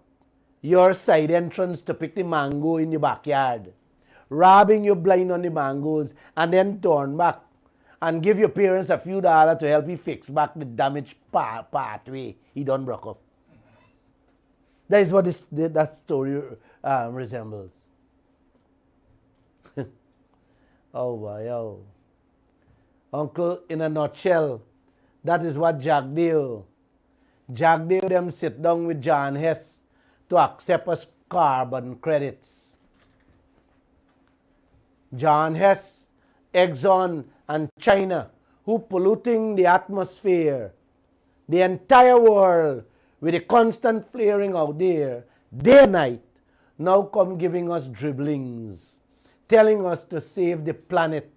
Speaker 1: your side entrance to pick the mango in the backyard, robbing you blind on the mangoes, and then turn back and give your parents a few dollars to help you fix back the damaged pathway he done broke up. That is what that story resembles. Oh, boy, oh. Uncle, in a nutshell, that is what Jagdeo them sit down with John Hess to accept us carbon credits. John Hess, Exxon, and China, who polluting the atmosphere, the entire world with the constant flaring out there, day and night, now come giving us dribblings, telling us to save the planet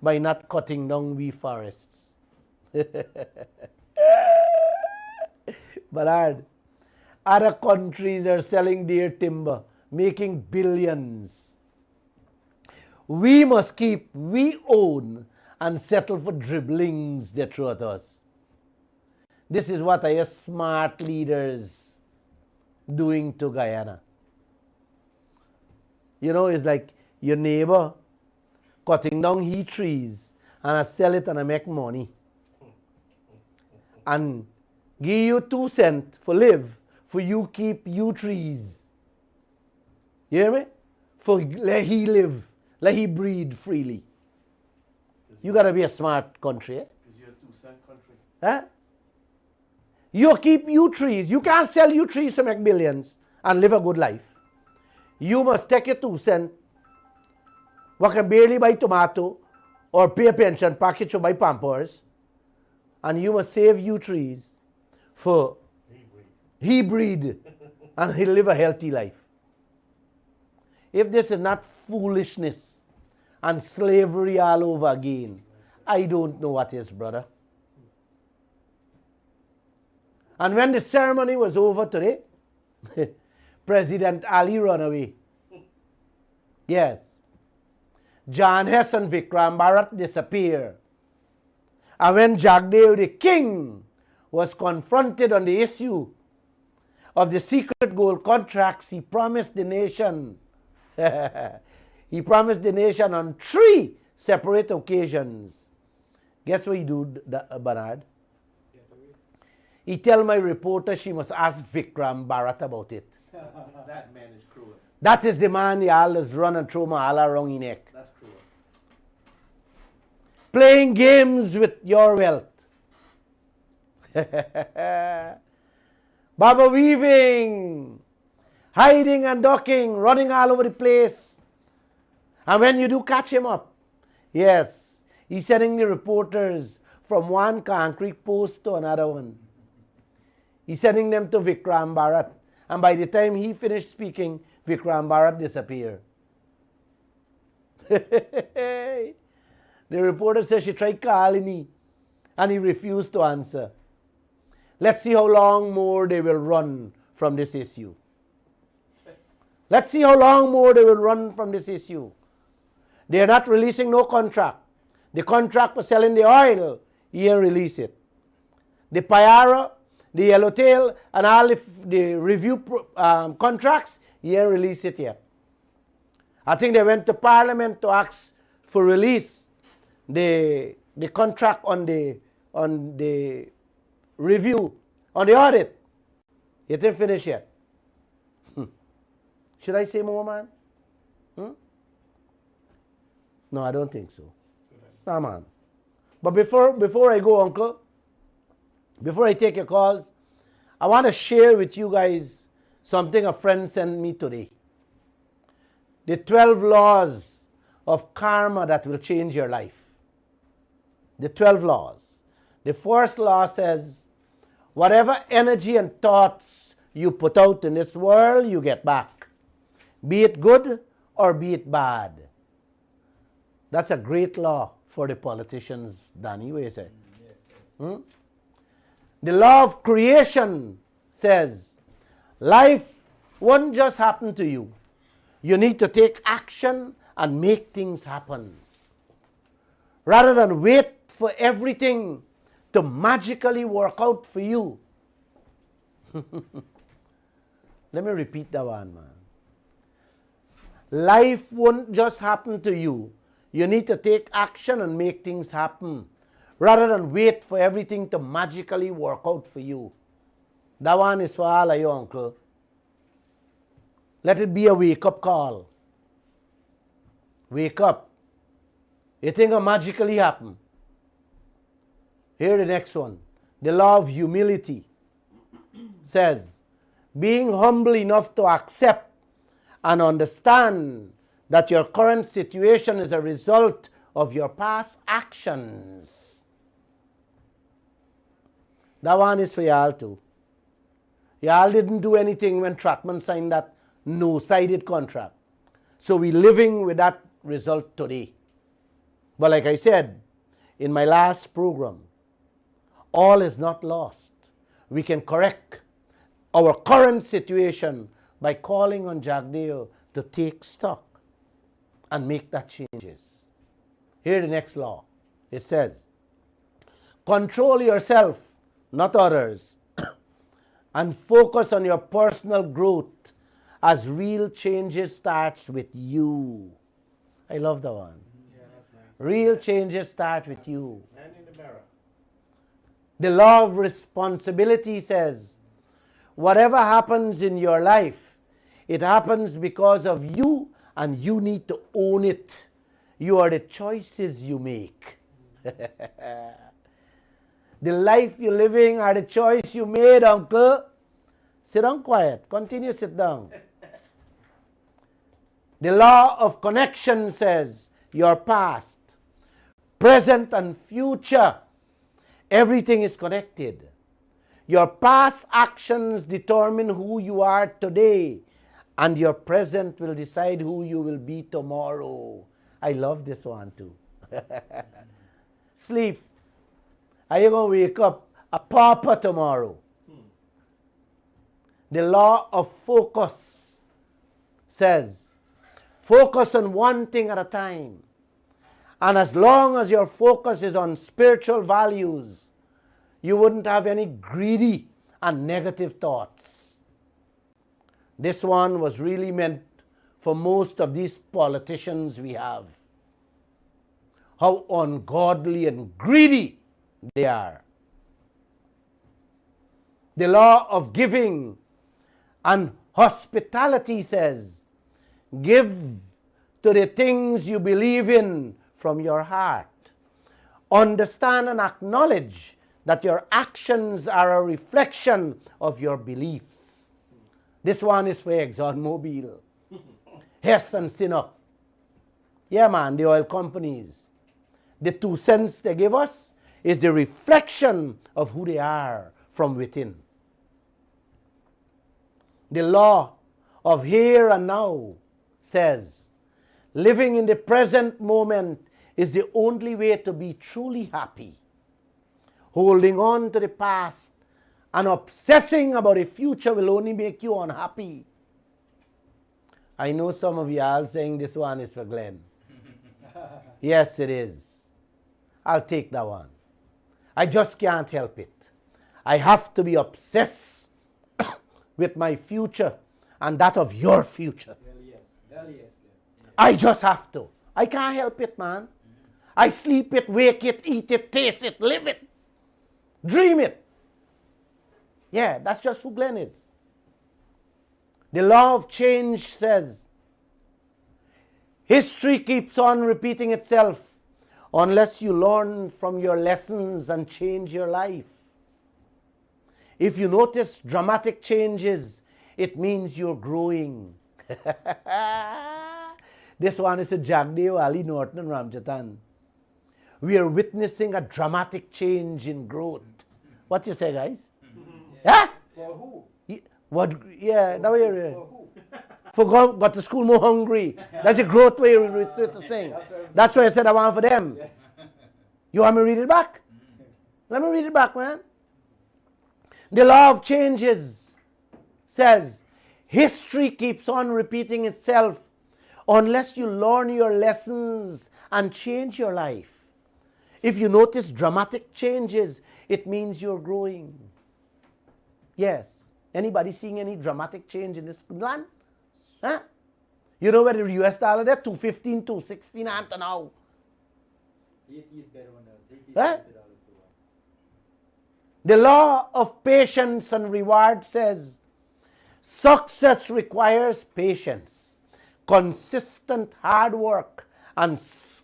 Speaker 1: by not cutting down we forests. But other countries are selling their timber, making billions. We must keep, we own, and settle for dribblings they throw at us. This is what I smart leaders doing to Guyana. You know, it's like your neighbor cutting down he trees and I sell it and I make money. And give you 2 cents for live, for you keep you trees. You hear me? For let he live, let he breed freely. You gotta be a smart country, eh?
Speaker 7: Because you're a 2-cent country.
Speaker 1: Huh? You keep you trees. You can't sell you trees to make billions and live a good life. You must take your 2 cents, what can barely buy tomato or pay a pension package or buy Pampers, and you must save you trees for he breed and he'll live a healthy life. If this is not foolishness and slavery all over again, I don't know what is, brother. And when the ceremony was over today, President Ali ran away. Yes. John Hess and Vikram Bharat disappear. And when Jagdeo the king was confronted on the issue of the secret gold contracts, he promised the nation, he promised the nation on 3 separate occasions. Guess what he do, Bernard? He tell my reporter she must ask Vikram Bharat about it.
Speaker 7: That man is cruel.
Speaker 1: That is the man y'all is run and throw my all around his neck.
Speaker 7: That's cruel.
Speaker 1: Playing games with your wealth. Baba weaving, hiding and ducking, running all over the place. And when you do catch him up, yes, he's sending the reporters from one concrete post to another one. He's sending them to Vikram Bharat. And by the time he finished speaking, Vikram Bharat disappeared. The reporter says she tried calling me. And he refused to answer. Let's see how long more they will run from this issue. Let's see how long more they will run from this issue. They are not releasing no contract. The contract for selling the oil, he ain't release it. The Payara, the Yellowtail, and all the review contracts, he ain't release it yet. I think they went to Parliament to ask for release the contract on the review, on the audit. It didn't finish yet. Should I say more, man? No, I don't think so. No, man. But before I go, Uncle, before I take your calls, I want to share with you guys something a friend sent me today. The 12 laws of karma that will change your life. The 12 laws. The first law says, whatever energy and thoughts you put out in this world, you get back. Be it good or be it bad. That's a great law for the politicians, Danny. What do you say? The law of creation says, life won't just happen to you. You need to take action and make things happen. Rather than wait for everything to magically work out for you. Let me repeat that one, man. Life won't just happen to you. You need to take action and make things happen, rather than wait for everything to magically work out for you. That one is for all of you, Uncle. Let it be a wake-up call. Wake up. You think it'll magically happen? Here the next one. The law of humility says, being humble enough to accept and understand that your current situation is a result of your past actions. That one is for y'all too. Y'all didn't do anything when Trotman signed that no-sided contract. So we're living with that result today. But like I said in my last program, all is not lost. We can correct our current situation by calling on Jagdeo to take stock and make that changes. Here the next law. It says, control yourself, not others, and focus on your personal growth as real changes starts with you. I love that one.
Speaker 7: Yeah, that's nice.
Speaker 1: Real changes start with you.
Speaker 7: Man in the mirror.
Speaker 1: The law of responsibility says, whatever happens in your life, it happens because of you, and you need to own it. You are the choices you make. The life you're living are the choice you made, Uncle. Sit down quiet. Continue sit down. The law of connection says your past, present, and future, everything is connected. Your past actions determine who you are today, and your present will decide who you will be tomorrow. I love this one too. Sleep. Are you going to wake up a pauper tomorrow? The law of focus says, focus on one thing at a time. And as long as your focus is on spiritual values, you wouldn't have any greedy and negative thoughts. This one was really meant for most of these politicians we have. How ungodly and greedy they are. The law of giving and hospitality says, give to the things you believe in from your heart. Understand and acknowledge that your actions are a reflection of your beliefs. This one is for ExxonMobil, Hess and Sinnock. Yeah, man, the oil companies. The 2 cents they give us is the reflection of who they are from within. The law of here and now says, living in the present moment is the only way to be truly happy. Holding on to the past and obsessing about the future will only make you unhappy. I know some of y'all saying this one is for Glenn. Yes, it is. I'll take that one. I just can't help it. I have to be obsessed with my future and that of your future.
Speaker 3: Hell yes. Hell yes.
Speaker 1: I just have to. I can't help it, man. I sleep it, wake it, eat it, taste it, live it, dream it. Yeah, that's just who Glenn is. The law of change says history keeps on repeating itself unless you learn from your lessons and change your life. If you notice dramatic changes, it means you're growing. This one is a Jagdeo, Ali Norton, and Ramjatan. We are witnessing a dramatic change in growth. What you say, guys? Yeah?
Speaker 3: For who?
Speaker 1: What? Yeah, that way.
Speaker 3: For who?
Speaker 1: For got to school more hungry. That's a growth way to sing. That's why I said I want for them. You want me to read it back? Let me read it back, man. The law of changes says history keeps on repeating itself unless you learn your lessons and change your life. If you notice dramatic changes, it means you're growing. Yes. Anybody seeing any dramatic change in this land? Huh? You know where the US dollar there? 215, 216 and now.
Speaker 3: 80 is better than us. 80 is
Speaker 1: Huh?
Speaker 3: $50 to one.
Speaker 1: The law of patience and reward says success requires patience, consistent hard work, and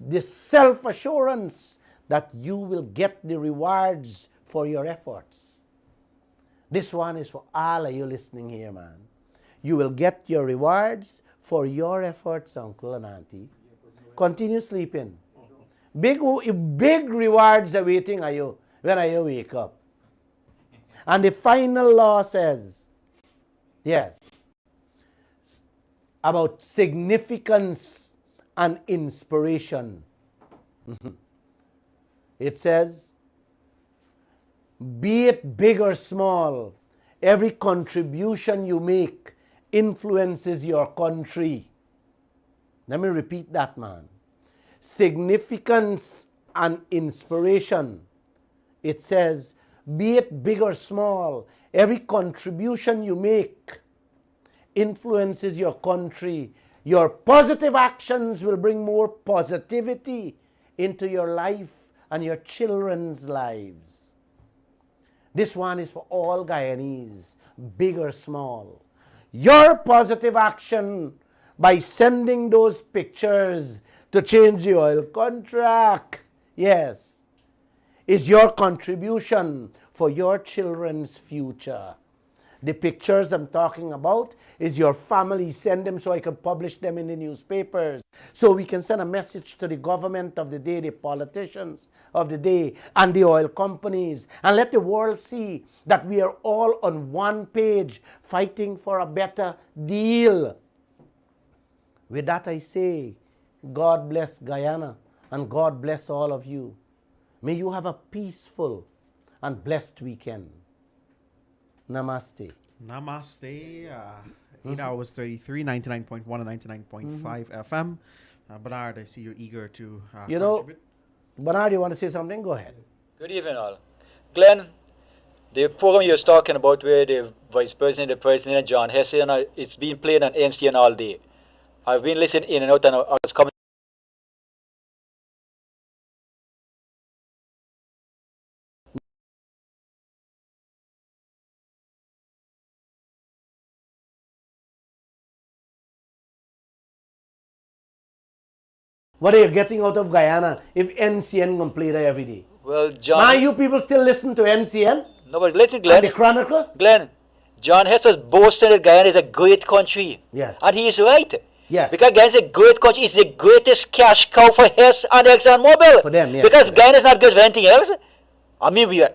Speaker 1: the self-assurance that you will get the rewards for your efforts. This one is for all of you listening here, man. You will get your rewards for your efforts, uncle and auntie. Continue sleeping. Big rewards are waiting on you when you wake up. And the final law says, yes, about significance and inspiration. It says, be it big or small, every contribution you make influences your country. Let me repeat that, man. Significance and inspiration. It says, be it big or small, every contribution you make influences your country. Your positive actions will bring more positivity into your life and your children's lives. This one is for all Guyanese, big or small. Your positive action by sending those pictures to change the oil contract, yes, is your contribution for your children's future. The pictures I'm talking about is your family. Send them so I can publish them in the newspapers. So we can send a message to the government of the day, the politicians of the day, and the oil companies. And let the world see that we are all on one page fighting for a better deal. With that I say, God bless Guyana and God bless all of you. May you have a peaceful and blessed weekend. Namaste.
Speaker 2: Namaste. 8 hours 33, 99.1 and 99.5 FM. Bernard, I see you're eager to
Speaker 1: You know,
Speaker 2: contribute.
Speaker 1: Bernard, you want to say something? Go ahead.
Speaker 8: Good evening, all. Glenn, the program you was talking about where the Vice President, the President, and John Hesse, and it's been played on NCN all day. I've been listening in and out, and I was coming.
Speaker 1: What are you getting out of Guyana if NCN can play there every day?
Speaker 8: Well, John.
Speaker 1: Man, you people still listen to NCN
Speaker 8: No, but listen,
Speaker 1: and
Speaker 8: Glenn.
Speaker 1: the Chronicle?
Speaker 8: Glenn, John Hess was boasting that Guyana is a great country.
Speaker 1: Yes.
Speaker 8: And he is right.
Speaker 1: Yes.
Speaker 8: Because Guyana is a great country. It's the greatest cash cow for Hess and ExxonMobil.
Speaker 1: For them, yes,
Speaker 8: Because
Speaker 1: for them.
Speaker 8: Guyana is not good for anything else. I mean, we are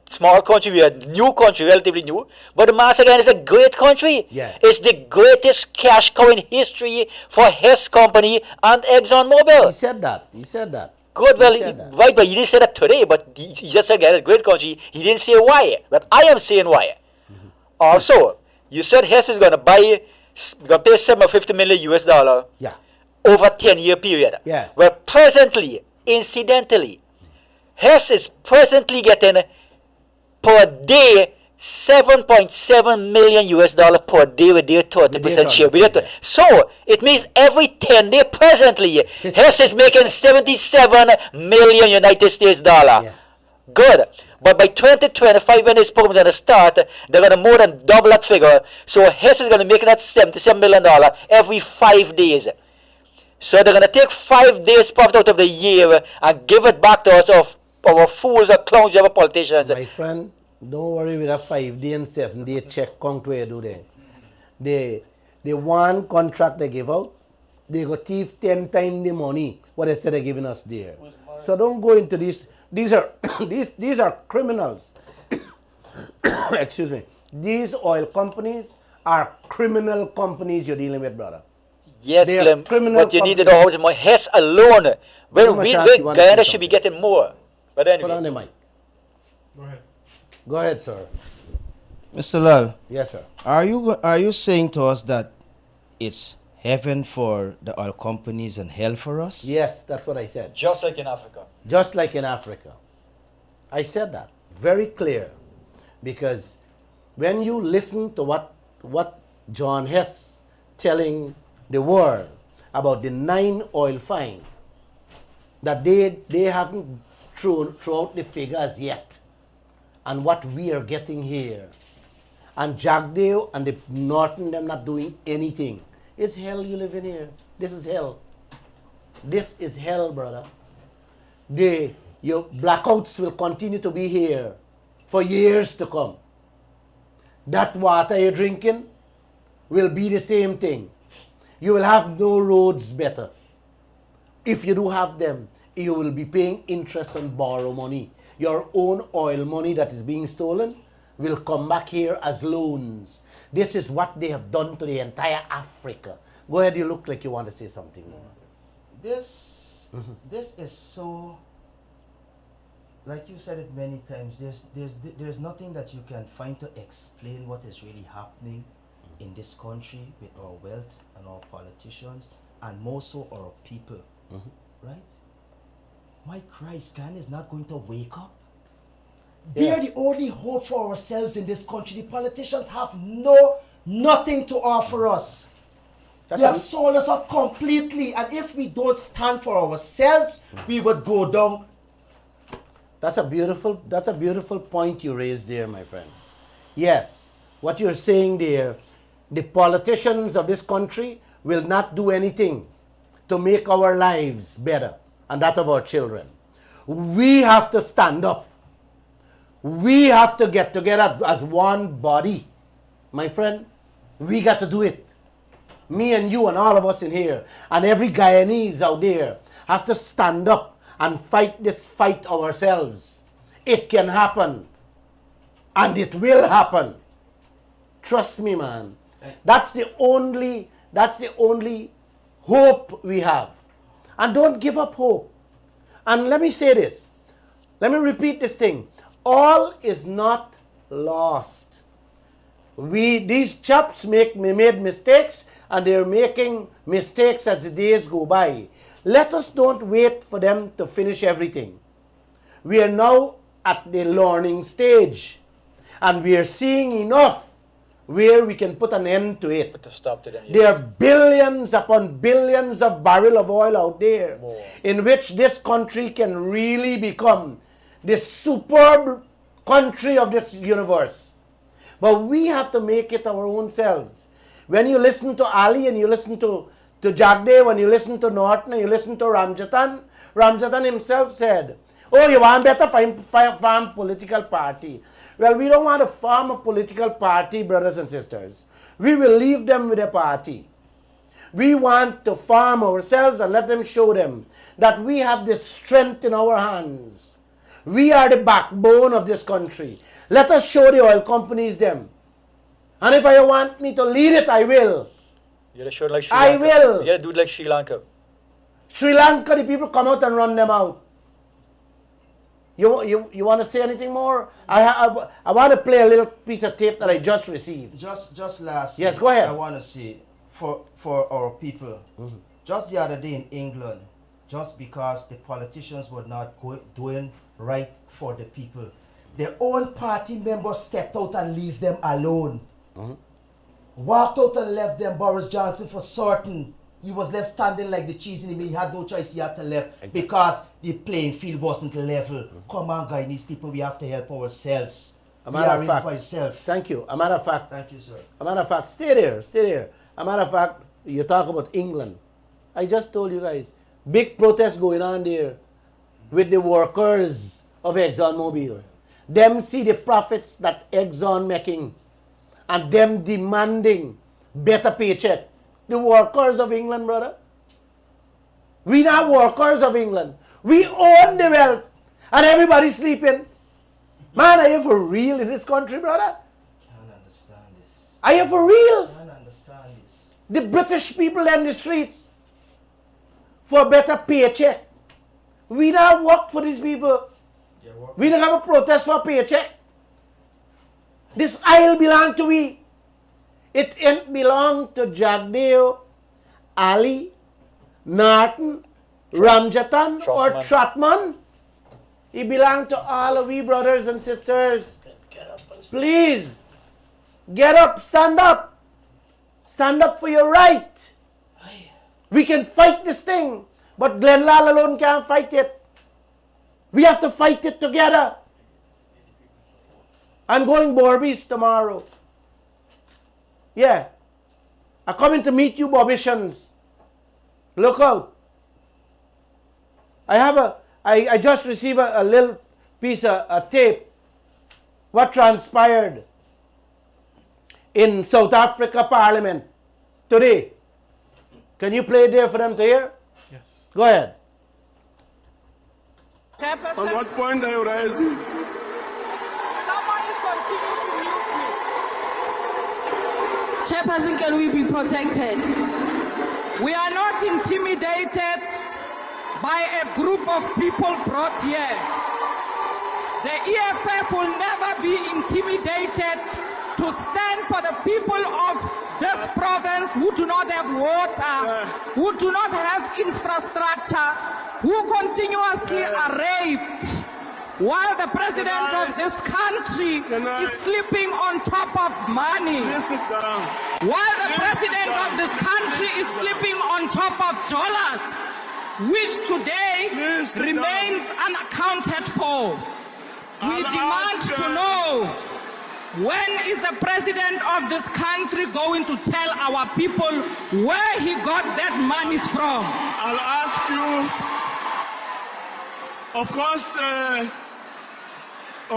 Speaker 8: small country, we are new country, relatively new. But the Master Guyana is a great country.
Speaker 1: Yes.
Speaker 8: It's the greatest cash cow in history for Hess Company and ExxonMobil.
Speaker 1: He said that. He said that.
Speaker 8: Good, well,
Speaker 1: said that.
Speaker 8: right, but he didn't say that today, but he just said Guyana is a great country. He didn't say why, but I am saying why. Also, you said Hess is going to buy, going to pay $750 million US
Speaker 1: Yeah.
Speaker 8: over a 10-year period.
Speaker 1: Yes.
Speaker 8: Well, presently, incidentally, Hess is presently getting per day $7.7 million US per day with their 30% share. With their
Speaker 1: 30%, yeah.
Speaker 8: So it means every 10 day presently, Hess is making 77 million United States dollar.
Speaker 1: Yes.
Speaker 8: Good. But by 2025, when this program's going to start, they're going to more than double that figure. So Hess is going to make that $77 million every 5 days. So they're going to take 5 days profit out of the year and give it back to us, of our fools or clowns, our politicians.
Speaker 1: My friend, don't worry with a 5-day and 7-day check count where you do there. The one contract they give out, they go thief 10 times the money what they said they're giving us there. So don't go into this. These are these are criminals. Excuse me. These oil companies are criminal companies you're dealing with, brother.
Speaker 8: Yes,
Speaker 1: They are
Speaker 8: Clem,
Speaker 1: criminal
Speaker 8: but you need to know how much more Hess alone. When
Speaker 1: Too much
Speaker 8: we,
Speaker 1: ask, you want to
Speaker 8: Guyana
Speaker 1: say
Speaker 8: should be
Speaker 1: something.
Speaker 8: getting more. But
Speaker 1: Put on
Speaker 8: anyway,
Speaker 1: the mic.
Speaker 3: Go ahead.
Speaker 1: Go ahead, sir.
Speaker 9: Mr. Lall,
Speaker 1: Yes, sir.
Speaker 9: are you saying to us that it's heaven for the oil companies and hell for us?
Speaker 1: Yes, that's what I said.
Speaker 8: just like in Africa.
Speaker 1: Just like in Africa. I said that very clear, because when you listen to what John Hess telling the world about the 9 oil finds, that they haven't thrown out the figures yet, and what we are getting here, and Jagdeo and the Norton them not doing anything. It's hell you live in here. This is hell. This is hell, brother. Your blackouts will continue to be here for years to come. That water you're drinking will be the same thing. You will have no roads better. If you do have them, you will be paying interest on borrow money. Your own oil money that is being stolen will come back here as loans. This is what they have done to the entire Africa. Go ahead, you look like you want to say something more.
Speaker 9: This is so, like you said it many times, there's nothing that you can find to explain what is really happening in this country with our wealth and our politicians, and more so our people, right? My Christ, Guyana is not going to wake up. We
Speaker 1: Yeah.
Speaker 9: are the only hope for ourselves in this country. The politicians have nothing to offer us. They have sold us out completely, and if we don't stand for ourselves, we would go down.
Speaker 1: That's a beautiful point you raised there, my friend. Yes, what you're saying there, the politicians of this country will not do anything to make our lives better and that of our children. We have to stand up. We have to get together as one body. My friend, we got to do it. Me and you and all of us in here, and every Guyanese out there, have to stand up and fight this fight ourselves. It can happen. And it will happen. Trust me, man. That's the only hope we have. And don't give up hope. And let me say this. Let me repeat this thing. All is not lost. These chaps made mistakes, and they're making mistakes as the days go by. Let us don't wait for them to finish everything. We are now at the learning stage, and we are seeing enough where we can put an end to it.
Speaker 8: Put a stop to them.
Speaker 1: There are billions upon billions of barrels of oil out there in which this country can really become the superb country of this universe. But we have to make it our own selves. When you listen to Ali and you listen to Jagdev, when you listen to Norton and you listen to Ramjatan himself said, oh, you want better farm political party. Well, we don't want to form a political party, brothers and sisters. We will leave them with a party. We want to farm ourselves and let them show them that we have the strength in our hands. We are the backbone of this country. Let us show the oil companies them. And if I want me to lead it, I will.
Speaker 8: You gotta show it like Sri
Speaker 1: I
Speaker 8: Lanka.
Speaker 1: will.
Speaker 8: You gotta do it like Sri Lanka.
Speaker 1: Sri Lanka, the people come out and run them out. You want to say anything more? I want to play a little piece of tape that I just received.
Speaker 9: Just last.
Speaker 1: Yes, go ahead.
Speaker 9: I want to say for our people. Just the other day in England, just because the politicians were not doing right for the people, their own party members stepped out and leave them alone. Walked out and left them. Boris Johnson for certain. He was left standing like the cheese in the middle. He had no choice. He had to left because the playing field wasn't level. Come on, Guyanese people, we have to help ourselves.
Speaker 1: A
Speaker 9: We
Speaker 1: matter
Speaker 9: are
Speaker 1: of
Speaker 9: in
Speaker 1: fact,
Speaker 9: for ourselves.
Speaker 1: thank you. A matter of fact,
Speaker 9: Thank you, sir.
Speaker 1: A matter of fact, stay there. A matter of fact, you talk about England. I just told you guys, big protests going on there with the workers of ExxonMobil. Them see the profits that Exxon making and them demanding better paycheck. The workers of England, brother. We not workers of England. We own the wealth and everybody's sleeping. Man, are you for real in this country, brother?
Speaker 9: Can't understand this.
Speaker 1: Are you for real?
Speaker 9: Can't understand this.
Speaker 1: The British people in the streets for a better paycheck. We not work for these people. We don't have a protest for a paycheck. This isle belong to we. It ain't belong to Jagdeo, Ali, Norton, Ramjatan, or Trotman. It belong to all of we brothers and sisters. Please, get up, stand up. Stand up for your right. We can fight this thing, but Glenn Lall alone can't fight it. We have to fight it together. I'm going Borbies tomorrow. Yeah. I'm coming to meet you, Bobicians. Look out. I just received a little piece of a tape. What transpired in South Africa Parliament today. Can you play it there for them to hear?
Speaker 2: Yes.
Speaker 1: Go ahead.
Speaker 10: On what point are you rising?
Speaker 11: Someone is continuing to mute me. Chairperson, can we be protected? We are not intimidated by a group of people brought here. The EFF will never be intimidated to stand for the people of this province who do not have water, who do not have infrastructure, who continuously are raped, while the president of this country is sleeping on top of money. While the president of this country is sleeping on top of dollars, which today remains unaccounted for. We demand to know, when is the president of this country going to tell our people where he got that money from?
Speaker 10: I'll ask you, of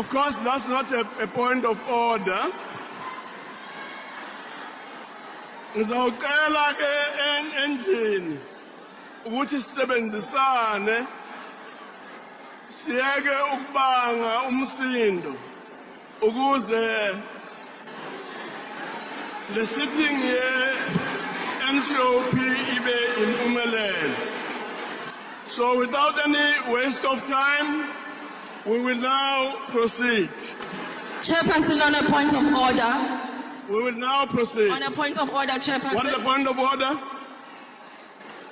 Speaker 10: course that's not a point of order. Ngizocela ke endlini ukuthi sisebenzisane siyeke ukubanga umsindo ukuze le sitting ye NCOP ibe impumelelo. So without any waste of time, we will now proceed.
Speaker 11: Chairperson, on a point of order.
Speaker 10: We will now proceed.
Speaker 11: On a point of order, Chairperson.
Speaker 10: What is the point of order?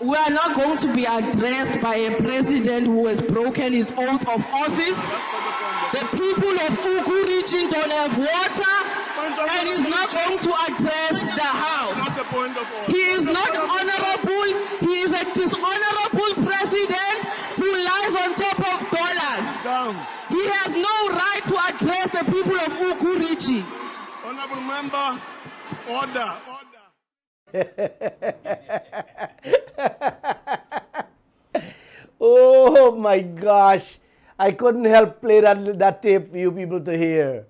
Speaker 11: We are not going to be addressed by a president who has broken his oath of office. The people of Ugu region don't have water, and he's not going to address the House. He is not honorable. He is a dishonorable president who lies on top of dollars. He has no right to address the people of Ugu region.
Speaker 10: Honorable member, order.
Speaker 1: Oh my gosh. I couldn't help play that tape for you people to hear.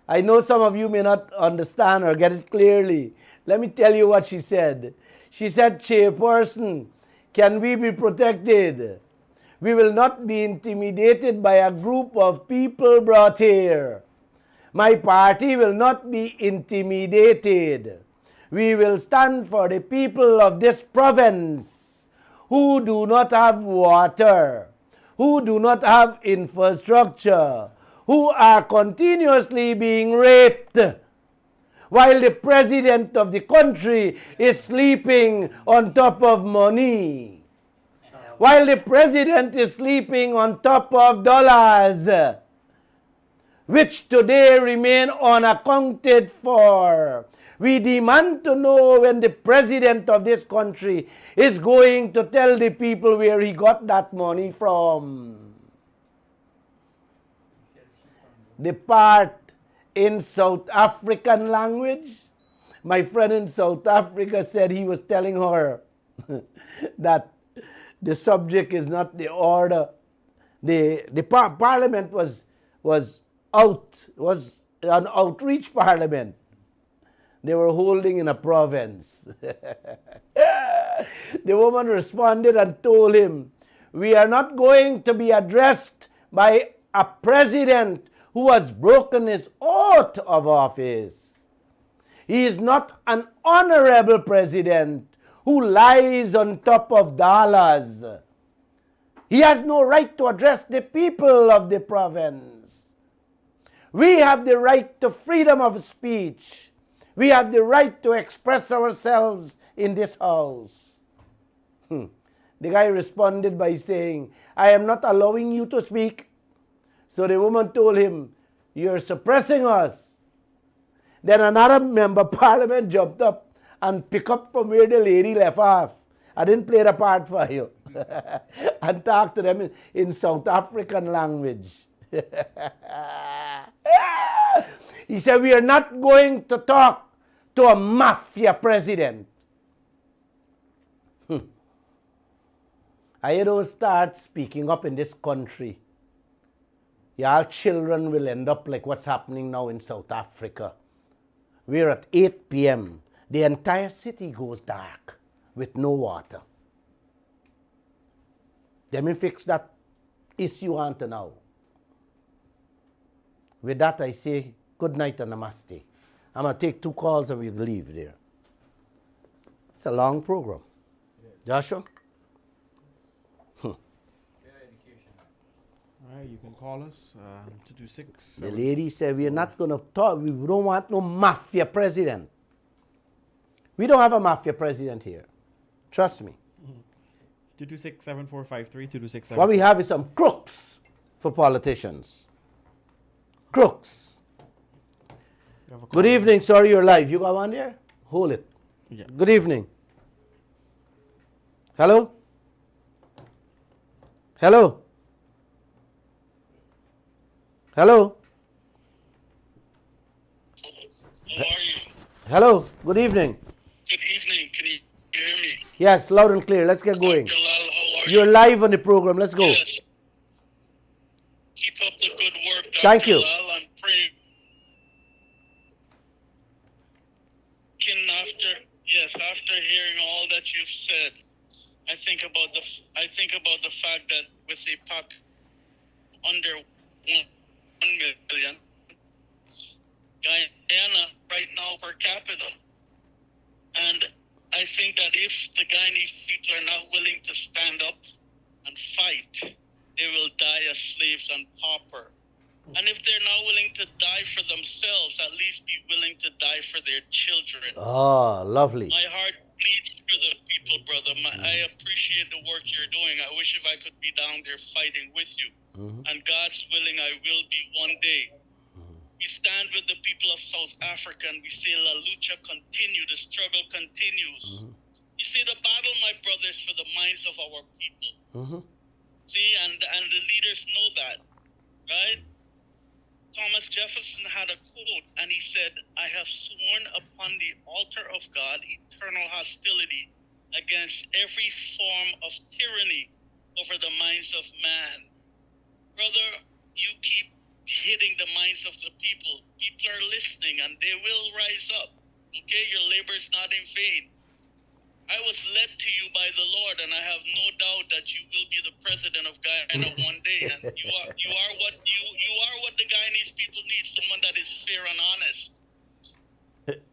Speaker 1: I know some of you may not understand or get it clearly. Let me tell you what she said. She said, Chairperson, can we be protected? We will not be intimidated by a group of people brought here. My party will not be intimidated. We will stand for the people of this province who do not have water, who do not have infrastructure, who are continuously being raped, while the president of the country is sleeping on top of money, while the president is sleeping on top of dollars, which today remain unaccounted for. We demand to know when the president of this country is going to tell the people where he got that money from. The part in South African language, my friend in South Africa said he was telling her that the subject is not the order. The parliament was an outreach parliament. They were holding in a province. The woman responded and told him, we are not going to be addressed by a president who has broken his oath of office. He is not an honorable president who lies on top of dollars. He has no right to address the people of the province. We have the right to freedom of speech. We have the right to express ourselves in this house. The guy responded by saying, I am not allowing you to speak. So the woman told him, you're suppressing us. Then another member of parliament jumped up and picked up from where the lady left off. I didn't play the part for you. And talked to them in South African language. He said, we are not going to talk to a mafia president. I don't start speaking up in this country, y'all children will end up like what's happening now in South Africa. We're at 8 p.m. The entire city goes dark with no water. Let me fix that issue until now. With that, I say good night and namaste. I'm going to take 2 calls and we'll leave there. It's a long program. Joshua?
Speaker 2: All right, you can call us 226.
Speaker 1: The lady said we're not going to talk. We don't want no mafia president. We don't have a mafia president here. Trust me.
Speaker 2: 226-7453,
Speaker 1: What we have is some crooks for politicians. Crooks. Good evening. Sorry you're live. You got one there? Hold it.
Speaker 2: Yeah.
Speaker 1: Good evening. Hello? Hello? Hello?
Speaker 12: How are you?
Speaker 1: Hello? Good evening.
Speaker 12: Good evening. Can you hear me?
Speaker 1: Yes, loud and clear. Let's get going.
Speaker 12: Dr. Lall, how are
Speaker 1: You're
Speaker 12: you?
Speaker 1: live on the program. Let's go.
Speaker 12: Yes. Keep up the good work, Dr.
Speaker 1: Thank you.
Speaker 12: Lall. I'm praying. After hearing all that you've said, I think about the fact that with a pop under 1 million, Guyana right now per capita, and I think that if the Guyanese people are not willing to stand up and fight, they will die as slaves and pauper. And if they're not willing to die for themselves, at least be willing to die for their children.
Speaker 1: Oh, lovely.
Speaker 12: My heart bleeds for the people, brother. I appreciate the work you're doing. I wish if I could be down there fighting with you. And God's willing, I will be one day. We stand with the people of South Africa and we say, La lucha continue, the struggle continues. You see, the battle, my brothers, for the minds of our people. See, and the leaders know that, right? Thomas Jefferson had a quote, and he said, I have sworn upon the altar of God eternal hostility against every form of tyranny over the minds of man. Brother, you keep hitting the minds of the people. People are listening, and they will rise up. Okay, your labor is not in vain. I was led to you by the Lord, and I have no doubt that you will be the president of Guyana one day. And you are what the Guyanese people need, someone that is fair and honest.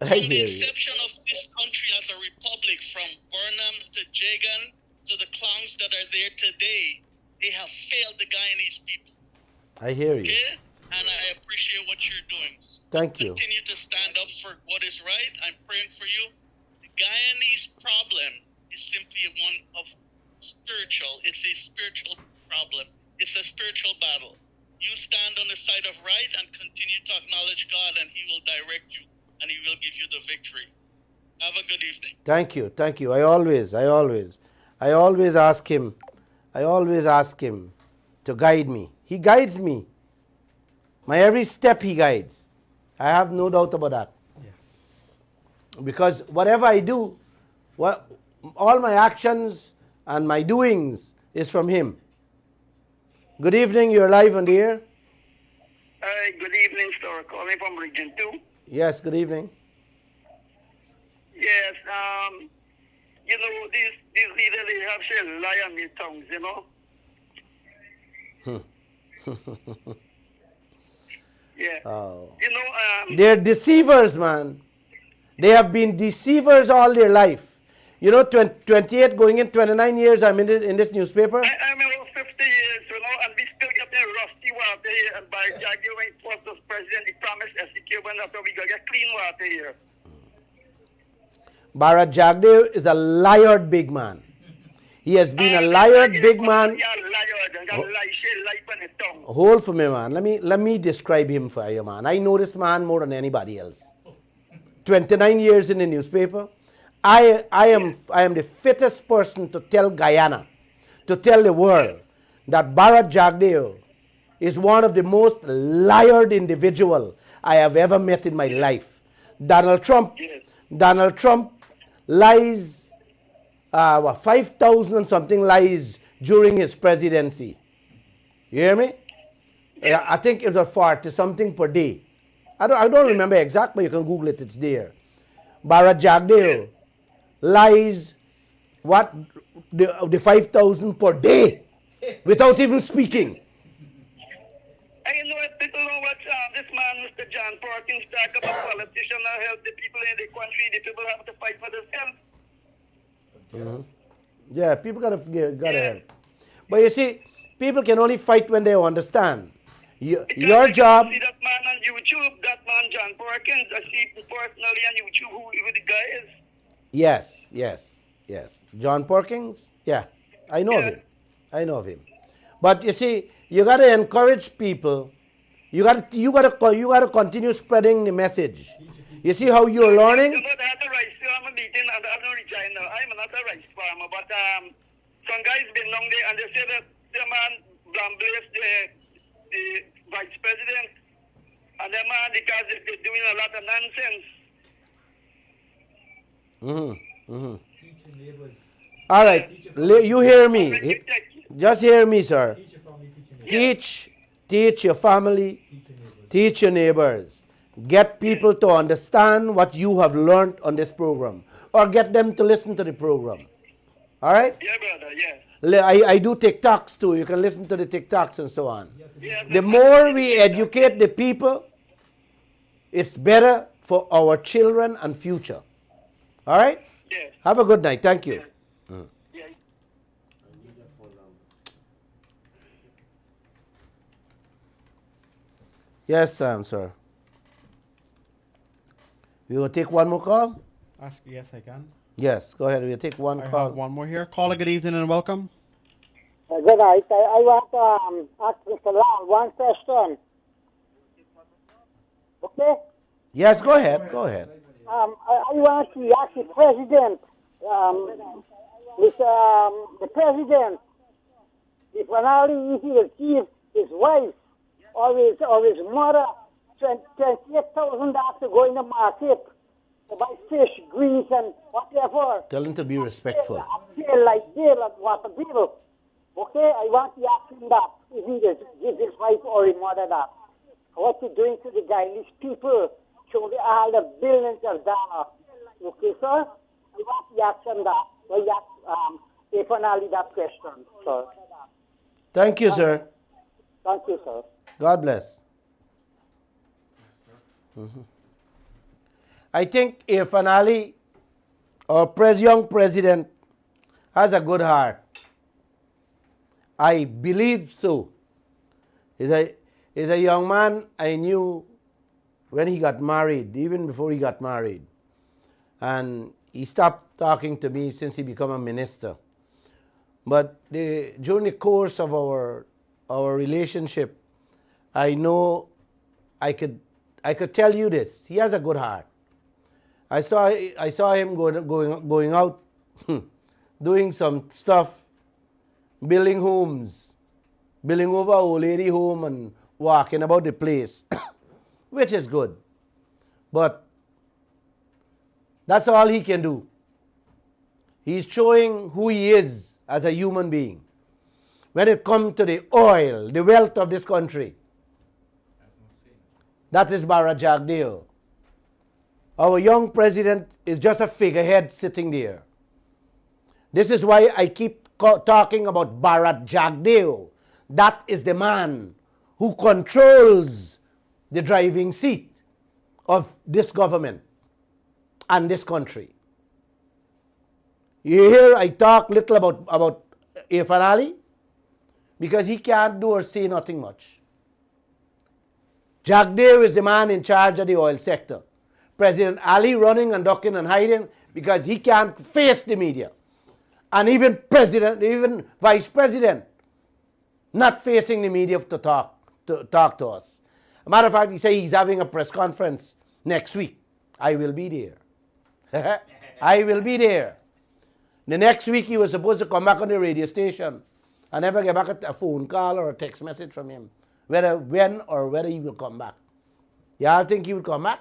Speaker 12: From the inception of this country as a republic, from Burnham to Jagan to the clowns that are there today, They have failed the Guyanese people.
Speaker 1: I hear you.
Speaker 12: Okay? And I appreciate what you're doing.
Speaker 1: Thank you.
Speaker 12: Continue to stand up for what is right. I'm praying for you. The Guyanese problem is simply one of spiritual. It's a spiritual problem. It's a spiritual battle. You stand on the side of right and continue to acknowledge God, and He will direct you, and He will give you the victory. Have a good evening.
Speaker 1: Thank you. Thank you. I always ask him. I always ask him to guide me. He guides me. My every step he guides. I have no doubt about that.
Speaker 2: Yes.
Speaker 1: Because whatever I do, all my actions and my doings is from him. Good evening. You're live on the air.
Speaker 13: Hi, good evening, sir. Calling from Region 2.
Speaker 1: Yes, good evening.
Speaker 13: Yes, you know, these leaders, they have said lie on their tongues, you know? Yeah.
Speaker 1: Oh.
Speaker 13: You know,
Speaker 1: They're deceivers, man. They have been deceivers all their life. You know, 28 going in 29 years I'm in this newspaper.
Speaker 13: I'm around 50 years, you know, and we still getting rusty water here. And by Jagger, when he was the president, he promised SEK when after we going to get clean water here.
Speaker 1: Bharat Jagdev is a liar big man. He has been a liar big man. Hold for me, man. Let me describe him for you, man. I know this man more than anybody else. 29 years in the newspaper. I am the fittest person to tell Guyana, to tell the world, that Bharat Jagdev is one of the most liared individual I have ever met in my life. Donald Trump lies, 5,000 and something lies during his presidency. You hear me? I think it was 40 something per day. I don't remember exact, but you can Google it. It's there. Bharat Jagdev lies the 5,000 per day without even speaking.
Speaker 13: And you know what, people know what this man, Mr. John Perkins, talk about politicians and help the people in the country. The people have to fight for themselves.
Speaker 1: Mm-hmm. Yeah, people gotta help. But you see, people can only fight when they understand. Your job.
Speaker 13: See that man on YouTube, that man John Perkins. I see him personally on YouTube who the guy is.
Speaker 1: Yes. John Perkins. Yeah, I know of him. But you see, you gotta encourage people. You gotta continue spreading the message. You see how you're learning?
Speaker 13: You know, I had a rice farmer meeting and I'm not Regina. I'm not a rice farmer, but some guys been long there and they say that the man blames the vice president and the man because they're doing a lot of nonsense.
Speaker 1: All right, you hear me. Just hear me, sir. Teach your family, teach your neighbors. Get people to understand what you have learned on this program, or get them to listen to the program. All right?
Speaker 13: Yeah, brother, yeah.
Speaker 1: I do TikToks too. You can listen to the TikToks and so on. The more we educate the people, it's better for our children and future. All right?
Speaker 13: Yeah.
Speaker 1: Have a good night. Thank you.
Speaker 13: Yeah.
Speaker 1: Yes, sir. We will take one more call?
Speaker 2: Yes, I can.
Speaker 1: Yes, go ahead. We'll take one
Speaker 2: I
Speaker 1: call.
Speaker 2: have one more here. Caller, good evening and welcome.
Speaker 14: Good night. I want to ask Mr. Lall one question. Okay?
Speaker 1: Yes, go ahead. Go ahead.
Speaker 14: I want to ask the president, the president, if finally he will give his wife or his mother $28,000 to go in the market to buy fish, greens, and whatever.
Speaker 1: Tell him to be respectful.
Speaker 14: Like Dale and water bill. Okay, I want to ask him that if he gives his wife or his mother that. What you doing to the Guyanese people? Show the all the billions of dollars. Okay, sir? I want to ask him that. So you ask finally that question, sir.
Speaker 1: Thank you, sir.
Speaker 14: Thank you, sir.
Speaker 1: God bless. I think if finally our young president has a good heart I believe so. Is a young man I knew when he got married, even before he got married. And he stopped talking to me since he became a minister. But during the course of our relationship, I know I could tell you this. He has a good heart. I saw him going out, doing some stuff, building homes, building over an old lady home and walking about the place, which is good. But that's all he can do. He's showing who he is as a human being. When it comes to the oil, the wealth of this country, that is Barra Jagdeo. Our young president is just a figurehead sitting there. This is why I keep talking about Bharat Jagdeo. That is the man who controls the driving seat of this government and this country. You hear I talk little about Irfan Ali because he can't do or say nothing much. Jagdeo is the man in charge of the oil sector. President Ali running and ducking and hiding because he can't face the media. And even vice president not facing the media to talk to us. As a matter of fact, he said he's having a press conference next week. I will be there. I will be there. The next week he was supposed to come back on the radio station. I never get back a phone call or a text message from him. When or whether he will come back. Y'all think he will come back?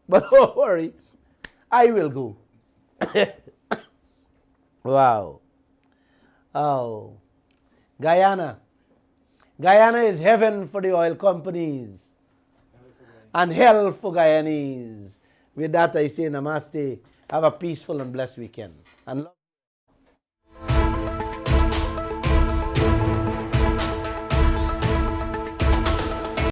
Speaker 1: But don't worry, I will go. Wow. Oh. Guyana. Guyana is heaven for the oil companies and hell for Guyanese. With that I say namaste. Have a peaceful and blessed weekend. And